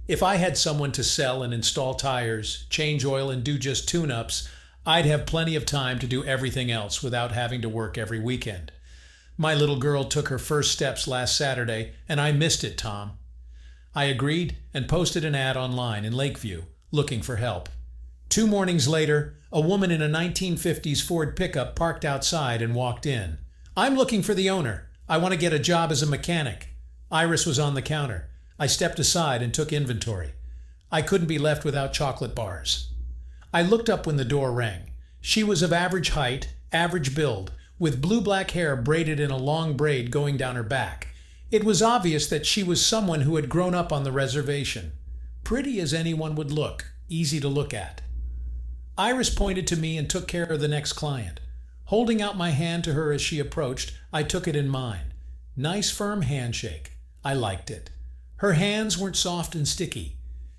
[SPEAKER 2] If I had someone to sell and install tires, change oil, and do just tune-ups, I'd have plenty of time to do everything else without having to work every weekend. My little girl took her first steps last Saturday, and I missed it, Tom. I agreed and posted an ad online in Lakeview, looking for help. 2 mornings later, a woman in a 1950s Ford pickup parked outside and walked in. "I'm looking for the owner. I want to get a job as a mechanic." Iris was on the counter. I stepped aside and took inventory. I couldn't be left without chocolate bars. I looked up when the door rang. She was of average height, average build, with blue-black hair braided in a long braid going down her back. It was obvious that she was someone who had grown up on the reservation. Pretty as anyone would look, easy to look at. Iris pointed to me and took care of the next client. Holding out my hand to her as she approached, I took it in mine. Nice firm handshake. I liked it. Her hands weren't soft and sticky.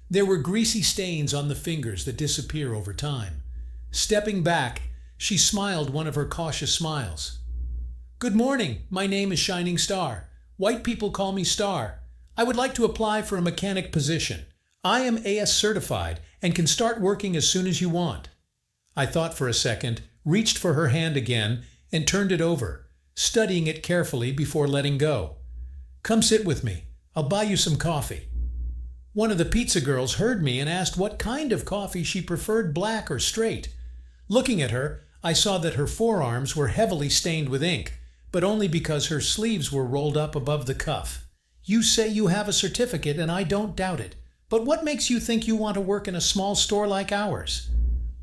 [SPEAKER 2] There were greasy stains on the fingers that disappear over time. Stepping back, she smiled one of her cautious smiles. "Good morning. My name is Shining Star. White people call me Star. I would like to apply for a mechanic position. I am AS certified and can start working as soon as you want." I thought for a second, reached for her hand again, and turned it over, studying it carefully before letting go. "Come sit with me. I'll buy you some coffee." One of the pizza girls heard me and asked what kind of coffee she preferred, black or straight. Looking at her, I saw that her forearms were heavily stained with ink, but only because her sleeves were rolled up above the cuff. "You say you have a certificate, and I don't doubt it. But what makes you think you want to work in a small store like ours?"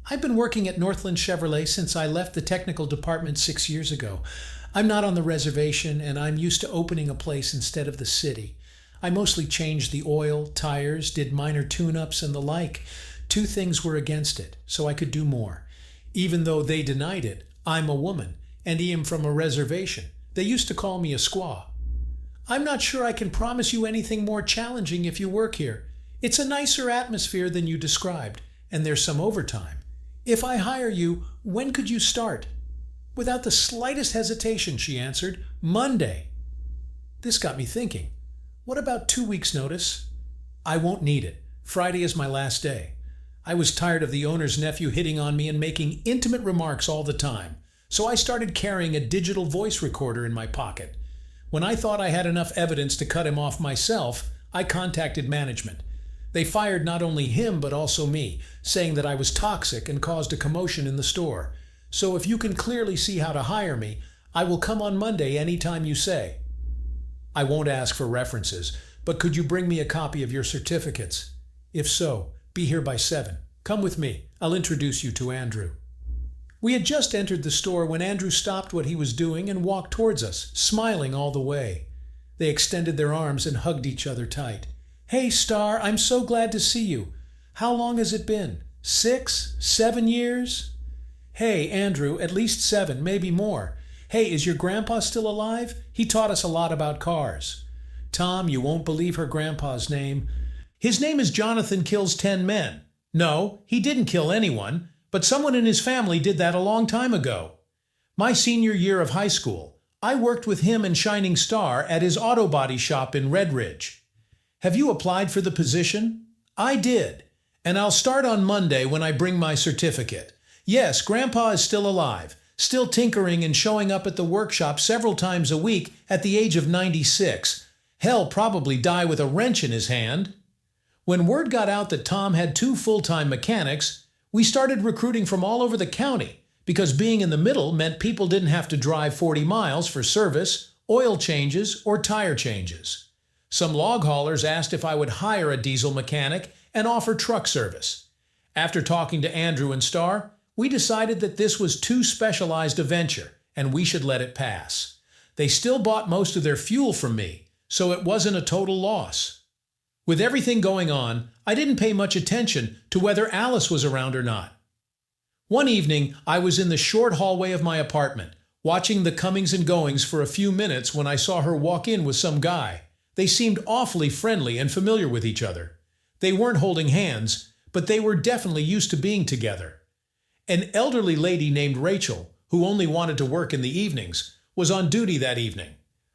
[SPEAKER 2] "I've been working at Northland Chevrolet since I left the technical department 6 years ago. I'm not on the reservation, and I'm used to opening a place instead of the city. I mostly changed the oil, tires, did minor tune-ups and the like. 2 things were against it, so I could do more. Even though they denied it, I'm a woman, and am from a reservation. They used to call me a squaw." "I'm not sure I can promise you anything more challenging if you work here. It's a nicer atmosphere than you described, and there's some overtime. If I hire you, when could you start?" Without the slightest hesitation, she answered, "Monday." This got me thinking. What about 2 weeks' notice? "I won't need it. Friday is my last day." I was tired of the owner's nephew hitting on me and making intimate remarks all the time, so I started carrying a digital voice recorder in my pocket. When I thought I had enough evidence to cut him off myself, I contacted management. They fired not only him but also me, saying that I was toxic and caused a commotion in the store. "So if you can clearly see how to hire me, I will come on Monday any time you say." "I won't ask for references, but could you bring me a copy of your certificates? If so, be here by 7. Come with me. I'll introduce you to Andrew." We had just entered the store when Andrew stopped what he was doing and walked towards us, smiling all the way. They extended their arms and hugged each other tight. "Hey, Star, I'm so glad to see you. How long has it been? 6, 7 years?" "Hey, Andrew, at least 7, maybe more. Hey, is your grandpa still alive? He taught us a lot about cars." "Tom, you won't believe her grandpa's name. His name is Jonathan Kills 10 Men. No, he didn't kill anyone, but someone in his family did that a long time ago. My senior year of high school, I worked with him and Shining Star at his auto body shop in Red Ridge." "Have you applied for the position?" "I did, and I'll start on Monday when I bring my certificate. Yes, Grandpa is still alive, still tinkering and showing up at the workshop several times a week at the age of 96. Hell, probably die with a wrench in his hand." When word got out that Tom had 2 full-time mechanics, we started recruiting from all over the county, because being in the middle meant people didn't have to drive 40 miles for service, oil changes, or tire changes. Some log haulers asked if I would hire a diesel mechanic and offer truck service. After talking to Andrew and Star, we decided that this was too specialized a venture, and we should let it pass. They still bought most of their fuel from me, so it wasn't a total loss. With everything going on, I didn't pay much attention to whether Alice was around or not. One evening, I was in the short hallway of my apartment, watching the comings and goings for a few minutes when I saw her walk in with some guy. They seemed awfully friendly and familiar with each other. They weren't holding hands, but they were definitely used to being together. An elderly lady named Rachel, who only wanted to work in the evenings, was on duty that evening.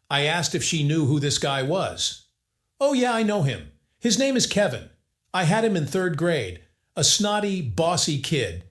[SPEAKER 2] I asked if she knew who this guy was. "Oh yeah, I know him. His name is Kevin. I had him in 3rd grade. A snotty, bossy kid.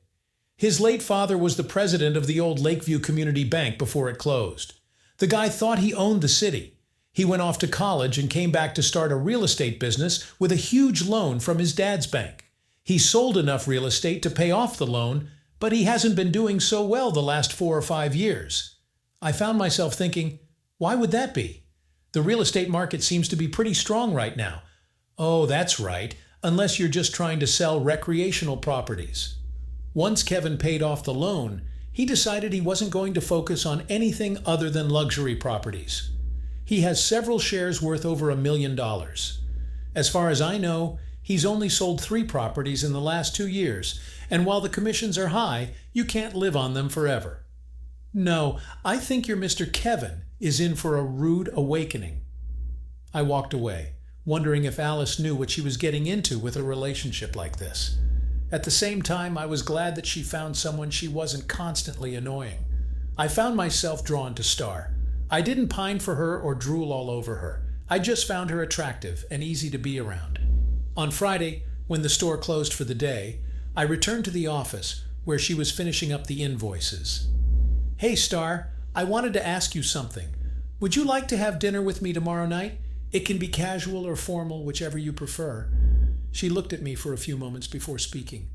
[SPEAKER 2] His late father was the president of the old Lakeview Community Bank before it closed. The guy thought he owned the city. He went off to college and came back to start a real estate business with a huge loan from his dad's bank. He sold enough real estate to pay off the loan, but he hasn't been doing so well the last 4 or 5 years." I found myself thinking, why would that be? The real estate market seems to be pretty strong right now. Oh, that's right, unless you're just trying to sell recreational properties. Once Kevin paid off the loan, he decided he wasn't going to focus on anything other than luxury properties. He has several shares worth over $1 million. As far as I know, he's only sold 3 properties in the last 2 years, and while the commissions are high, you can't live on them forever. No, I think your Mr. Kevin is in for a rude awakening. I walked away, wondering if Alice knew what she was getting into with a relationship like this. At the same time, I was glad that she found someone she wasn't constantly annoying. I found myself drawn to Star. I didn't pine for her or drool all over her. I just found her attractive and easy to be around. On Friday, when the store closed for the day, I returned to the office where she was finishing up the invoices. "Hey, Star, I wanted to ask you something. Would you like to have dinner with me tomorrow night? It can be casual or formal, whichever you prefer." She looked at me for a few moments before speaking.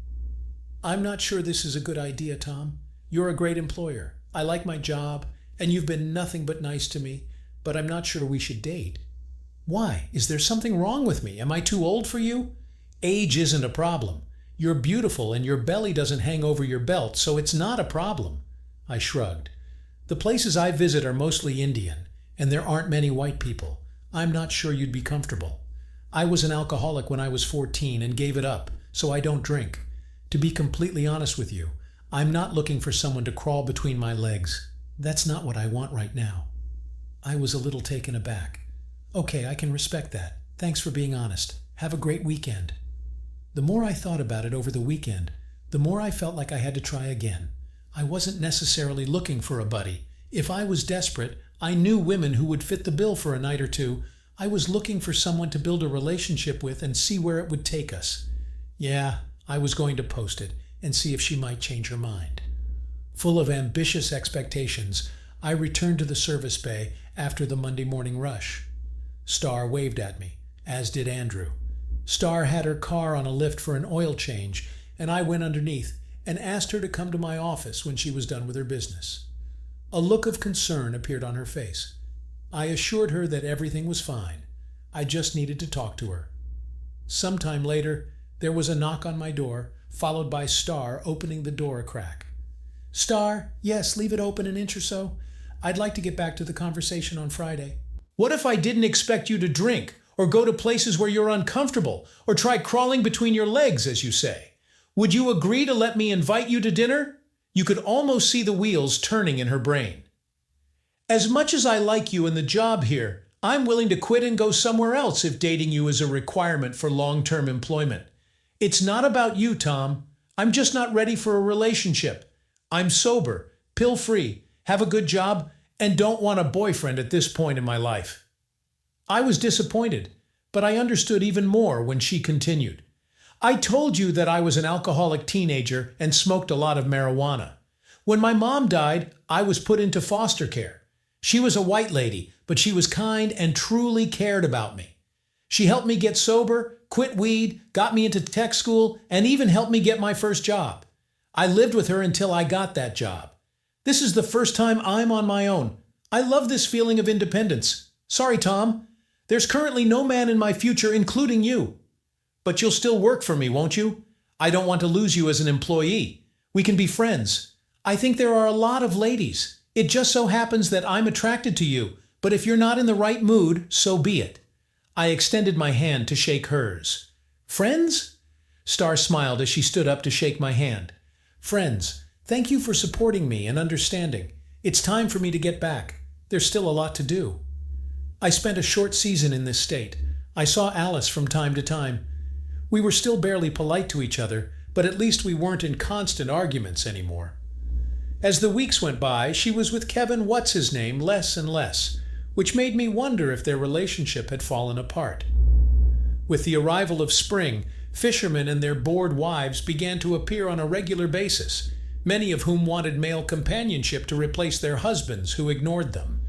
[SPEAKER 2] "I'm not sure this is a good idea, Tom. You're a great employer. I like my job, and you've been nothing but nice to me, but I'm not sure we should date." "Why? Is there something wrong with me? Am I too old for you?" "Age isn't a problem. You're beautiful and your belly doesn't hang over your belt, so it's not a problem." I shrugged. "The places I visit are mostly Indian, and there aren't many white people. I'm not sure you'd be comfortable. I was an alcoholic when I was 14 and gave it up, so I don't drink. To be completely honest with you, I'm not looking for someone to crawl between my legs. That's not what I want right now." I was a little taken aback. "Okay, I can respect that. Thanks for being honest. Have a great weekend." The more I thought about it over the weekend, the more I felt like I had to try again. I wasn't necessarily looking for a buddy. If I was desperate, I knew women who would fit the bill for a night or two. I was looking for someone to build a relationship with and see where it would take us. Yeah, I was going to post it and see if she might change her mind. Full of ambitious expectations, I returned to the service bay after the Monday morning rush. Star waved at me, as did Andrew. Star had her car on a lift for an oil change, and I went underneath and asked her to come to my office when she was done with her business. A look of concern appeared on her face. I assured her that everything was fine. I just needed to talk to her. Sometime later, there was a knock on my door, followed by Star opening the door a crack. "Star, yes, leave it open an inch or so. I'd like to get back to the conversation on Friday." "What if I didn't expect you to drink, or go to places where you're uncomfortable, or try crawling between your legs, as you say? Would you agree to let me invite you to dinner?" You could almost see the wheels turning in her brain. "As much as I like you and the job here, I'm willing to quit and go somewhere else if dating you is a requirement for long-term employment. It's not about you, Tom. I'm just not ready for a relationship. I'm sober, pill-free, have a good job, and don't want a boyfriend at this point in my life." I was disappointed, but I understood even more when she continued. "I told you that I was an alcoholic teenager and smoked a lot of marijuana. When my mom died, I was put into foster care. She was a white lady, but she was kind and truly cared about me. She helped me get sober, quit weed, got me into tech school, and even helped me get my first job. I lived with her until I got that job. This is the first time I'm on my own. I love this feeling of independence. Sorry, Tom. There's currently no man in my future, including you. But you'll still work for me, won't you? I don't want to lose you as an employee. We can be friends. I think there are a lot of ladies. It just so happens that I'm attracted to you, but if you're not in the right mood, so be it." I extended my hand to shake hers. "Friends?" Star smiled as she stood up to shake my hand. "Friends, thank you for supporting me and understanding. It's time for me to get back. There's still a lot to do." I spent a short season in this state. I saw Alice from time to time. We were still barely polite to each other, but at least we weren't in constant arguments anymore. As the weeks went by, she was with Kevin What's-His-Name less and less, which made me wonder if their relationship had fallen apart. With the arrival of spring, fishermen and their bored wives began to appear on a regular basis, many of whom wanted male companionship to replace their husbands who ignored them.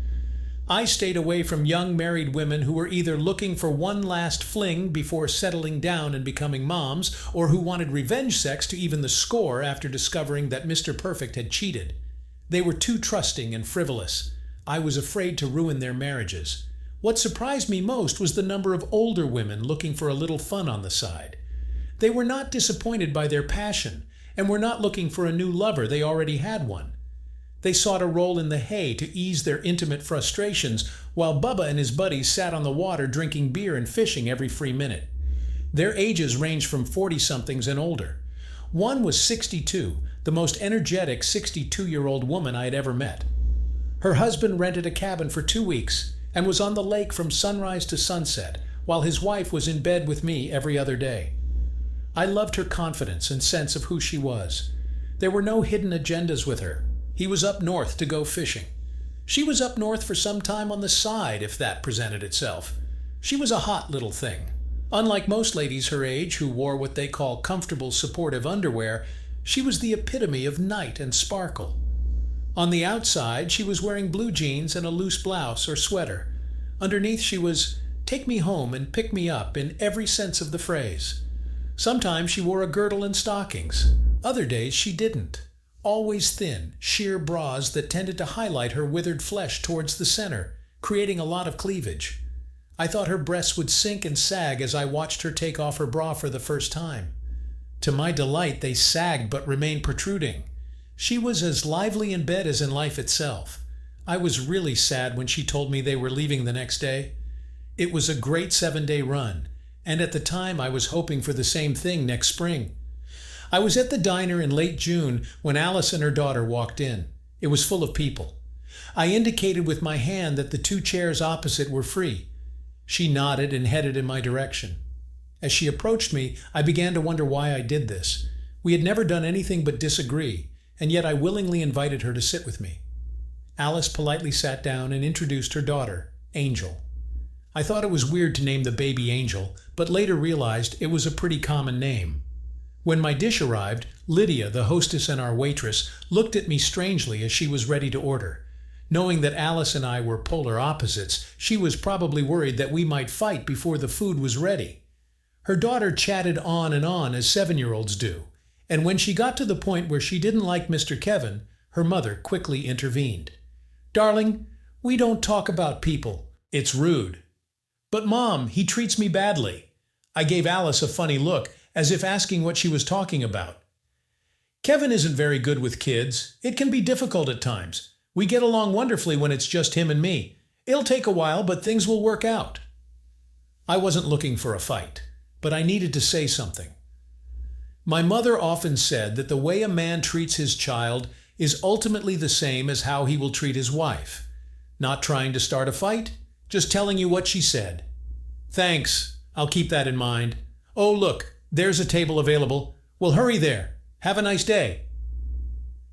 [SPEAKER 2] I stayed away from young married women who were either looking for one last fling before settling down and becoming moms, or who wanted revenge sex to even the score after discovering that Mr. Perfect had cheated. They were too trusting and frivolous. I was afraid to ruin their marriages. What surprised me most was the number of older women looking for a little fun on the side. They were not disappointed by their passion, and were not looking for a new lover, they already had one. They sought a roll in the hay to ease their intimate frustrations, while Bubba and his buddies sat on the water drinking beer and fishing every free minute. Their ages ranged from 40-somethings and older. One was 62, the most energetic 62-year-old woman I had ever met. Her husband rented a cabin for 2 weeks and was on the lake from sunrise to sunset, while his wife was in bed with me every other day. I loved her confidence and sense of who she was. There were no hidden agendas with her. He was up north to go fishing. She was up north for some time on the side, if that presented itself. She was a hot little thing. Unlike most ladies her age who wore what they call comfortable, supportive underwear, she was the epitome of night and sparkle. On the outside, she was wearing blue jeans and a loose blouse or sweater. Underneath, she was "take me home and pick me up" in every sense of the phrase. Sometimes she wore a girdle and stockings. Other days she didn't. Always thin, sheer bras that tended to highlight her withered flesh towards the center, creating a lot of cleavage. I thought her breasts would sink and sag as I watched her take off her bra for the first time. To my delight, they sagged but remained protruding. She was as lively in bed as in life itself. I was really sad when she told me they were leaving the next day. It was a great 7-day run, and at the time I was hoping for the same thing next spring. I was at the diner in late June when Alice and her daughter walked in. It was full of people. I indicated with my hand that the 2 chairs opposite were free. She nodded and headed in my direction. As she approached me, I began to wonder why I did this. We had never done anything but disagree, and yet I willingly invited her to sit with me. Alice politely sat down and introduced her daughter, Angel. I thought it was weird to name the baby Angel, but later realized it was a pretty common name. When my dish arrived, Lydia, the hostess and our waitress, looked at me strangely as she was ready to order. Knowing that Alice and I were polar opposites, she was probably worried that we might fight before the food was ready. Her daughter chatted on as 7-year-olds do, and when she got to the point where she didn't like Mr. Kevin, her mother quickly intervened. "Darling, we don't talk about people. It's rude." "But Mom, he treats me badly." I gave Alice a funny look, as if asking what she was talking about. "Kevin isn't very good with kids. It can be difficult at times. We get along wonderfully when it's just him and me. It'll take a while, but things will work out." I wasn't looking for a fight, but I needed to say something. My mother often said that the way a man treats his child is ultimately the same as how he will treat his wife. Not trying to start a fight, just telling you what she said. "Thanks, I'll keep that in mind. Oh, look, there's a table available. Well, hurry there. Have a nice day."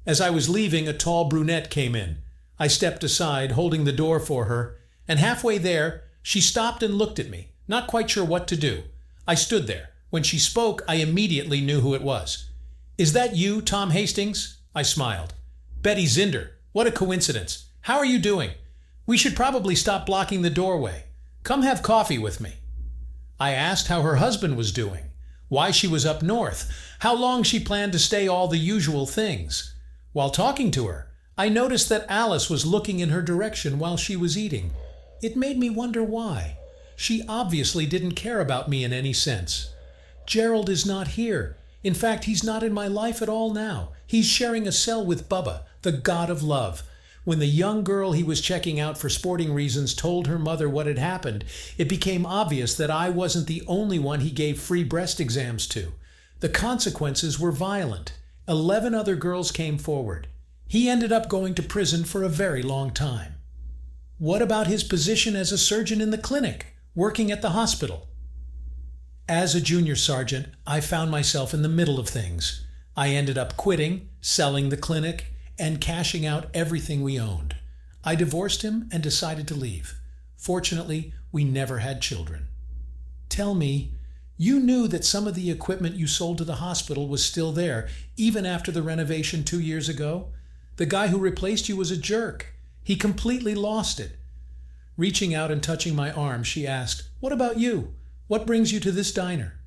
[SPEAKER 2] As I was leaving, a tall brunette came in. I stepped aside, holding the door for her, and halfway there, she stopped and looked at me, not quite sure what to do. I stood there. When she spoke, I immediately knew who it was. "Is that you, Tom Hastings?" I smiled. "Betty Zinder. What a coincidence. How are you doing? We should probably stop blocking the doorway. Come have coffee with me." I asked how her husband was doing, why she was up north, how long she planned to stay, all the usual things. While talking to her, I noticed that Alice was looking in her direction while she was eating. It made me wonder why. She obviously didn't care about me in any sense. Gerald is not here. In fact, he's not in my life at all now. He's sharing a cell with Bubba, the god of love. When the young girl he was checking out for sporting reasons told her mother what had happened, it became obvious that I wasn't the only one he gave free breast exams to. The consequences were violent. 11 other girls came forward. He ended up going to prison for a very long time. What about his position as a surgeon in the clinic, working at the hospital? As a junior sergeant, I found myself in the middle of things. I ended up quitting, selling the clinic, and cashing out everything we owned. I divorced him and decided to leave. Fortunately, we never had children. Tell me, you knew that some of the equipment you sold to the hospital was still there, even after the renovation 2 years ago? The guy who replaced you was a jerk. He completely lost it. Reaching out and touching my arm, she asked, "What about you? What brings you to this diner?"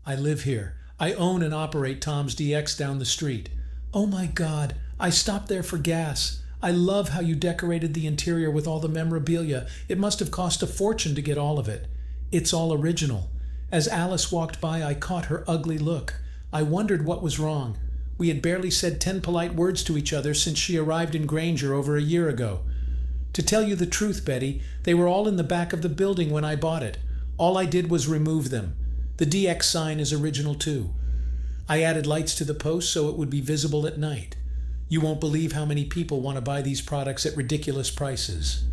[SPEAKER 2] "I live here. I own and operate Tom's DX down the street." "Oh my God, I stopped there for gas. I love how you decorated the interior with all the memorabilia. It must have cost a fortune to get all of it. It's all original." As Alice walked by, I caught her ugly look. I wondered what was wrong. We had barely said 10 polite words to each other since she arrived in Granger over a year ago. "To tell you the truth, Betty, they were all in the back of the building when I bought it. All I did was remove them. The DX sign is original too. I added lights to the post so it would be visible at night. You won't believe how many people want to buy these products at ridiculous prices.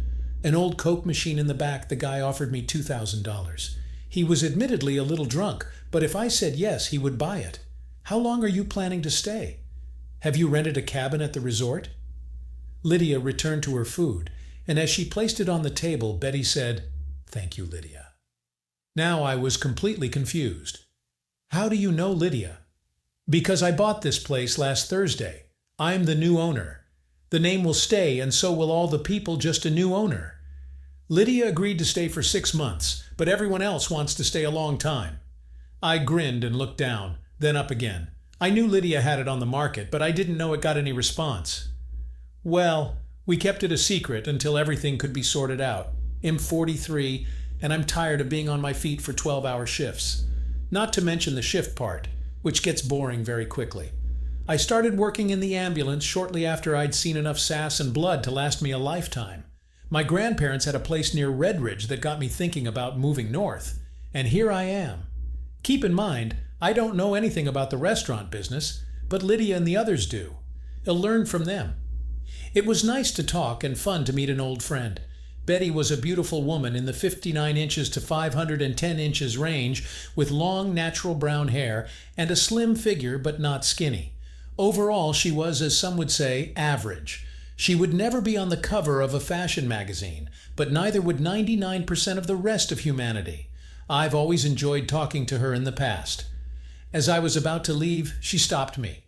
[SPEAKER 2] An old Coke machine in the back, the guy offered me $2,000. He was admittedly a little drunk, but if I said yes, he would buy it. How long are you planning to stay? Have you rented a cabin at the resort?" Lydia returned to her food, and as she placed it on the table, Betty said, "Thank you, Lydia." Now I was completely confused. "How do you know Lydia?" "Because I bought this place last Thursday. I'm the new owner. The name will stay, and so will all the people, just a new owner. Lydia agreed to stay for 6 months, but everyone else wants to stay a long time." I grinned and looked down, then up again. I knew Lydia had it on the market, but I didn't know it got any response. "Well, we kept it a secret until everything could be sorted out. I'm 43, and I'm tired of being on my feet for 12-hour shifts. Not to mention the shift part, which gets boring very quickly. I started working in the ambulance shortly after I'd seen enough sass and blood to last me a lifetime. My grandparents had a place near Redridge that got me thinking about moving north, and here I am. Keep in mind, I don't know anything about the restaurant business, but Lydia and the others do. I'll learn from them." It was nice to talk and fun to meet an old friend. Betty was a beautiful woman in the 59 inches to 510 inches range, with long natural brown hair and a slim figure but not skinny. Overall, she was, as some would say, average. She would never be on the cover of a fashion magazine, but neither would 99% of the rest of humanity. I've always enjoyed talking to her in the past. As I was about to leave, she stopped me.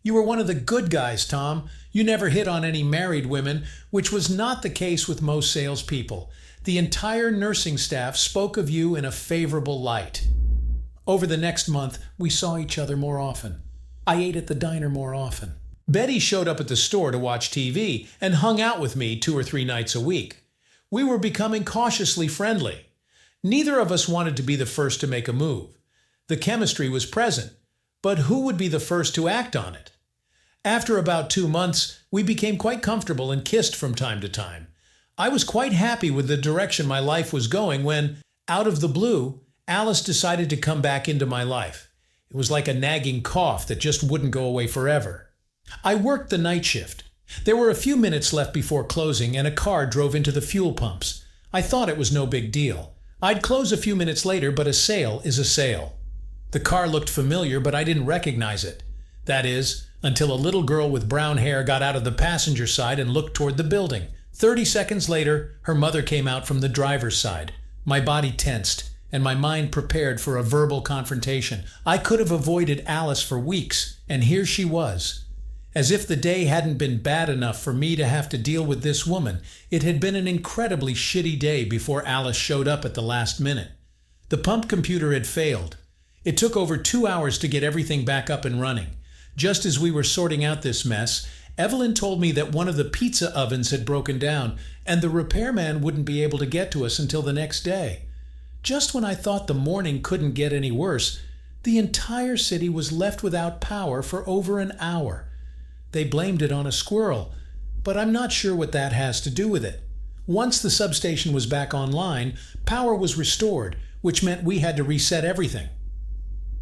[SPEAKER 2] "You were one of the good guys, Tom. You never hit on any married women, which was not the case with most salespeople. The entire nursing staff spoke of you in a favorable light." Over the next month, we saw each other more often. I ate at the diner more often. Betty showed up at the store to watch TV and hung out with me 2 or 3 nights a week. We were becoming cautiously friendly. Neither of us wanted to be the first to make a move. The chemistry was present, but who would be the first to act on it? After about 2 months, we became quite comfortable and kissed from time to time. I was quite happy with the direction my life was going when, out of the blue, Alice decided to come back into my life. It was like a nagging cough that just wouldn't go away forever. I worked the night shift. There were a few minutes left before closing, and a car drove into the fuel pumps. I thought it was no big deal. I'd close a few minutes later, but a sale is a sale. The car looked familiar, but I didn't recognize it. That is, until a little girl with brown hair got out of the passenger side and looked toward the building. 30 seconds later, her mother came out from the driver's side. My body tensed, and my mind prepared for a verbal confrontation. I could have avoided Alice for weeks, and here she was. As if the day hadn't been bad enough for me to have to deal with this woman, it had been an incredibly shitty day before Alice showed up at the last minute. The pump computer had failed. It took over 2 hours to get everything back up and running. Just as we were sorting out this mess, Evelyn told me that one of the pizza ovens had broken down, and the repairman wouldn't be able to get to us until the next day. Just when I thought the morning couldn't get any worse, the entire city was left without power for over an hour. They blamed it on a squirrel, but I'm not sure what that has to do with it. Once the substation was back online, power was restored, which meant we had to reset everything.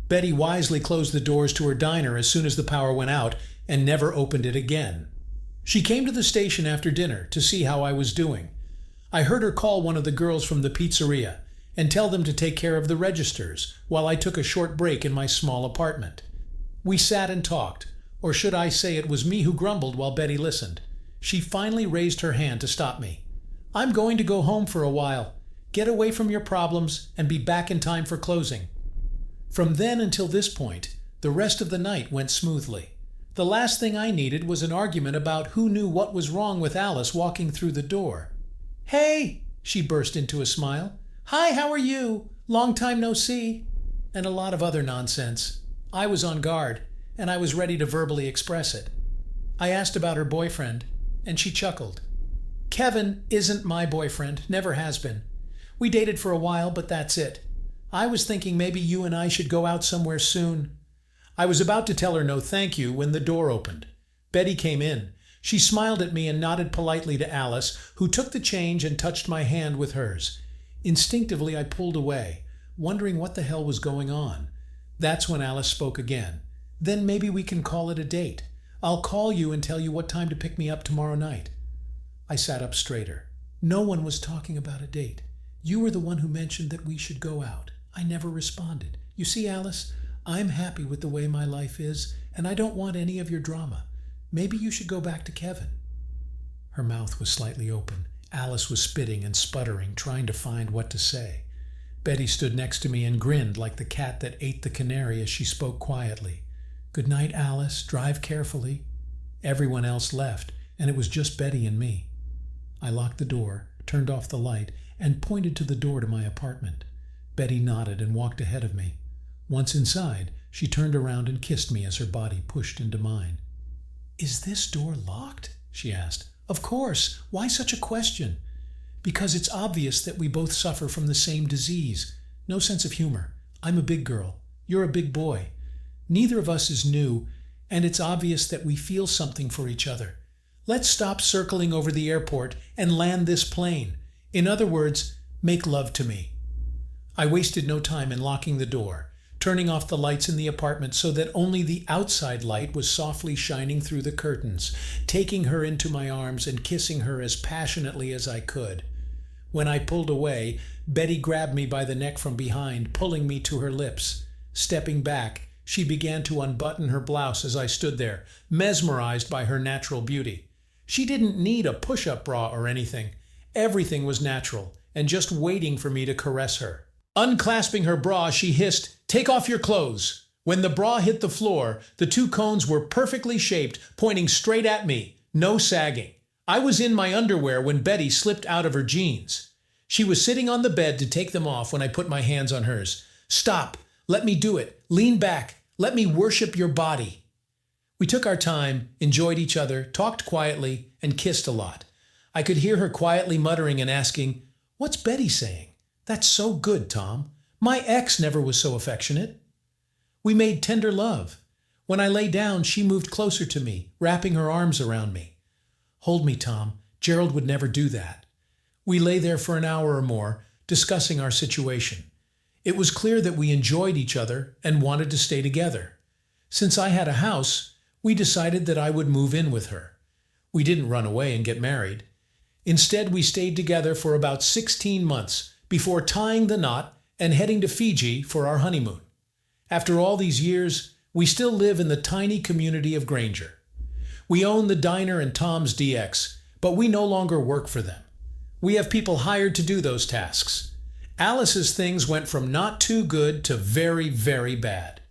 [SPEAKER 2] Betty wisely closed the doors to her diner as soon as the power went out and never opened it again. She came to the station after dinner to see how I was doing. I heard her call one of the girls from the pizzeria, and tell them to take care of the registers while I took a short break in my small apartment. We sat and talked, or should I say it was me who grumbled while Betty listened. She finally raised her hand to stop me. "I'm going to go home for a while. Get away from your problems and be back in time for closing." From then until this point, the rest of the night went smoothly. The last thing I needed was an argument about who knew what was wrong with Alice walking through the door. "Hey!" she burst into a smile. "Hi, how are you? Long time no see." And a lot of other nonsense. I was on guard, and I was ready to verbally express it. I asked about her boyfriend, and she chuckled. "Kevin isn't my boyfriend, never has been. We dated for a while, but that's it. I was thinking maybe you and I should go out somewhere soon." I was about to tell her no thank you when the door opened. Betty came in. She smiled at me and nodded politely to Alice, who took the change and touched my hand with hers. Instinctively, I pulled away, wondering what the hell was going on. That's when Alice spoke again. "Then maybe we can call it a date. I'll call you and tell you what time to pick me up tomorrow night." I sat up straighter. "No one was talking about a date. You were the one who mentioned that we should go out. I never responded. You see, Alice, I'm happy with the way my life is, and I don't want any of your drama. Maybe you should go back to Kevin." Her mouth was slightly open. Alice was spitting and sputtering, trying to find what to say. Betty stood next to me and grinned like the cat that ate the canary as she spoke quietly. "Good night, Alice. Drive carefully." Everyone else left, and it was just Betty and me. I locked the door, turned off the light, and pointed to the door to my apartment. Betty nodded and walked ahead of me. Once inside, she turned around and kissed me as her body pushed into mine. "Is this door locked?" she asked. "Of course. Why such a question?" "Because it's obvious that we both suffer from the same disease. No sense of humor. I'm a big girl. You're a big boy. Neither of us is new, and it's obvious that we feel something for each other. Let's stop circling over the airport and land this plane. In other words, make love to me." I wasted no time in locking the door, turning off the lights in the apartment so that only the outside light was softly shining through the curtains, taking her into my arms and kissing her as passionately as I could. When I pulled away, Betty grabbed me by the neck from behind, pulling me to her lips. Stepping back, she began to unbutton her blouse as I stood there, mesmerized by her natural beauty. She didn't need a push-up bra or anything. Everything was natural and just waiting for me to caress her. Unclasping her bra, she hissed, "Take off your clothes." When the bra hit the floor, the two cones were perfectly shaped, pointing straight at me, no sagging. I was in my underwear when Betty slipped out of her jeans. She was sitting on the bed to take them off when I put my hands on hers. "Stop. Let me do it. Lean back. Let me worship your body." We took our time, enjoyed each other, talked quietly, and kissed a lot. I could hear her quietly muttering and asking, "What's Betty saying? That's so good, Tom. My ex never was so affectionate." We made tender love. When I lay down, she moved closer to me, wrapping her arms around me. "Hold me, Tom. Gerald would never do that." We lay there for an hour or more, discussing our situation. It was clear that we enjoyed each other and wanted to stay together. Since I had a house, we decided that I would move in with her. We didn't run away and get married. Instead, we stayed together for about 16 months before tying the knot and heading to Fiji for our honeymoon. After all these years, we still live in the tiny community of Granger. We own the diner and Tom's DX, but we no longer work for them. We have people hired to do those tasks. Alice's things went from not too good to very, very bad.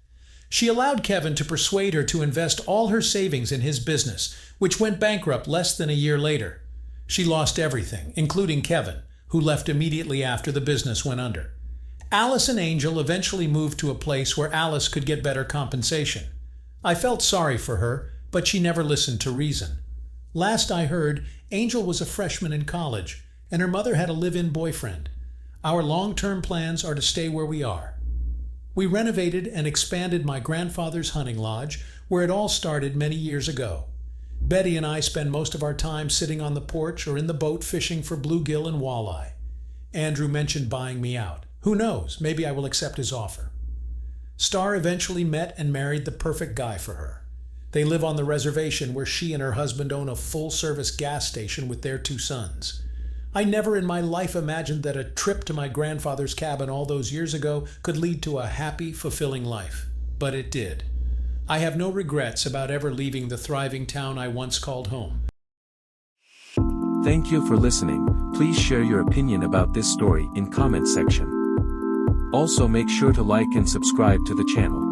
[SPEAKER 2] She allowed Kevin to persuade her to invest all her savings in his business, which went bankrupt less than a year later. She lost everything, including Kevin, who left immediately after the business went under. Alice and Angel eventually moved to a place where Alice could get better compensation. I felt sorry for her, but she never listened to reason. Last I heard, Angel was a freshman in college, and her mother had a live-in boyfriend. Our long-term plans are to stay where we are. We renovated and expanded my grandfather's hunting lodge, where it all started many years ago. Betty and I spend most of our time sitting on the porch or in the boat fishing for bluegill and walleye. Andrew mentioned buying me out. Who knows, maybe I will accept his offer. Star eventually met and married the perfect guy for her. They live on the reservation where she and her husband own a full-service gas station with their 2 sons. I never in my life imagined that a trip to my grandfather's cabin all those years ago could lead to a happy, fulfilling life. But it did. I have no regrets about ever leaving the thriving town I once called home.
[SPEAKER 1] Thank you for listening. Please share your opinion about this story in comment section. Also make sure to like and subscribe to the channel.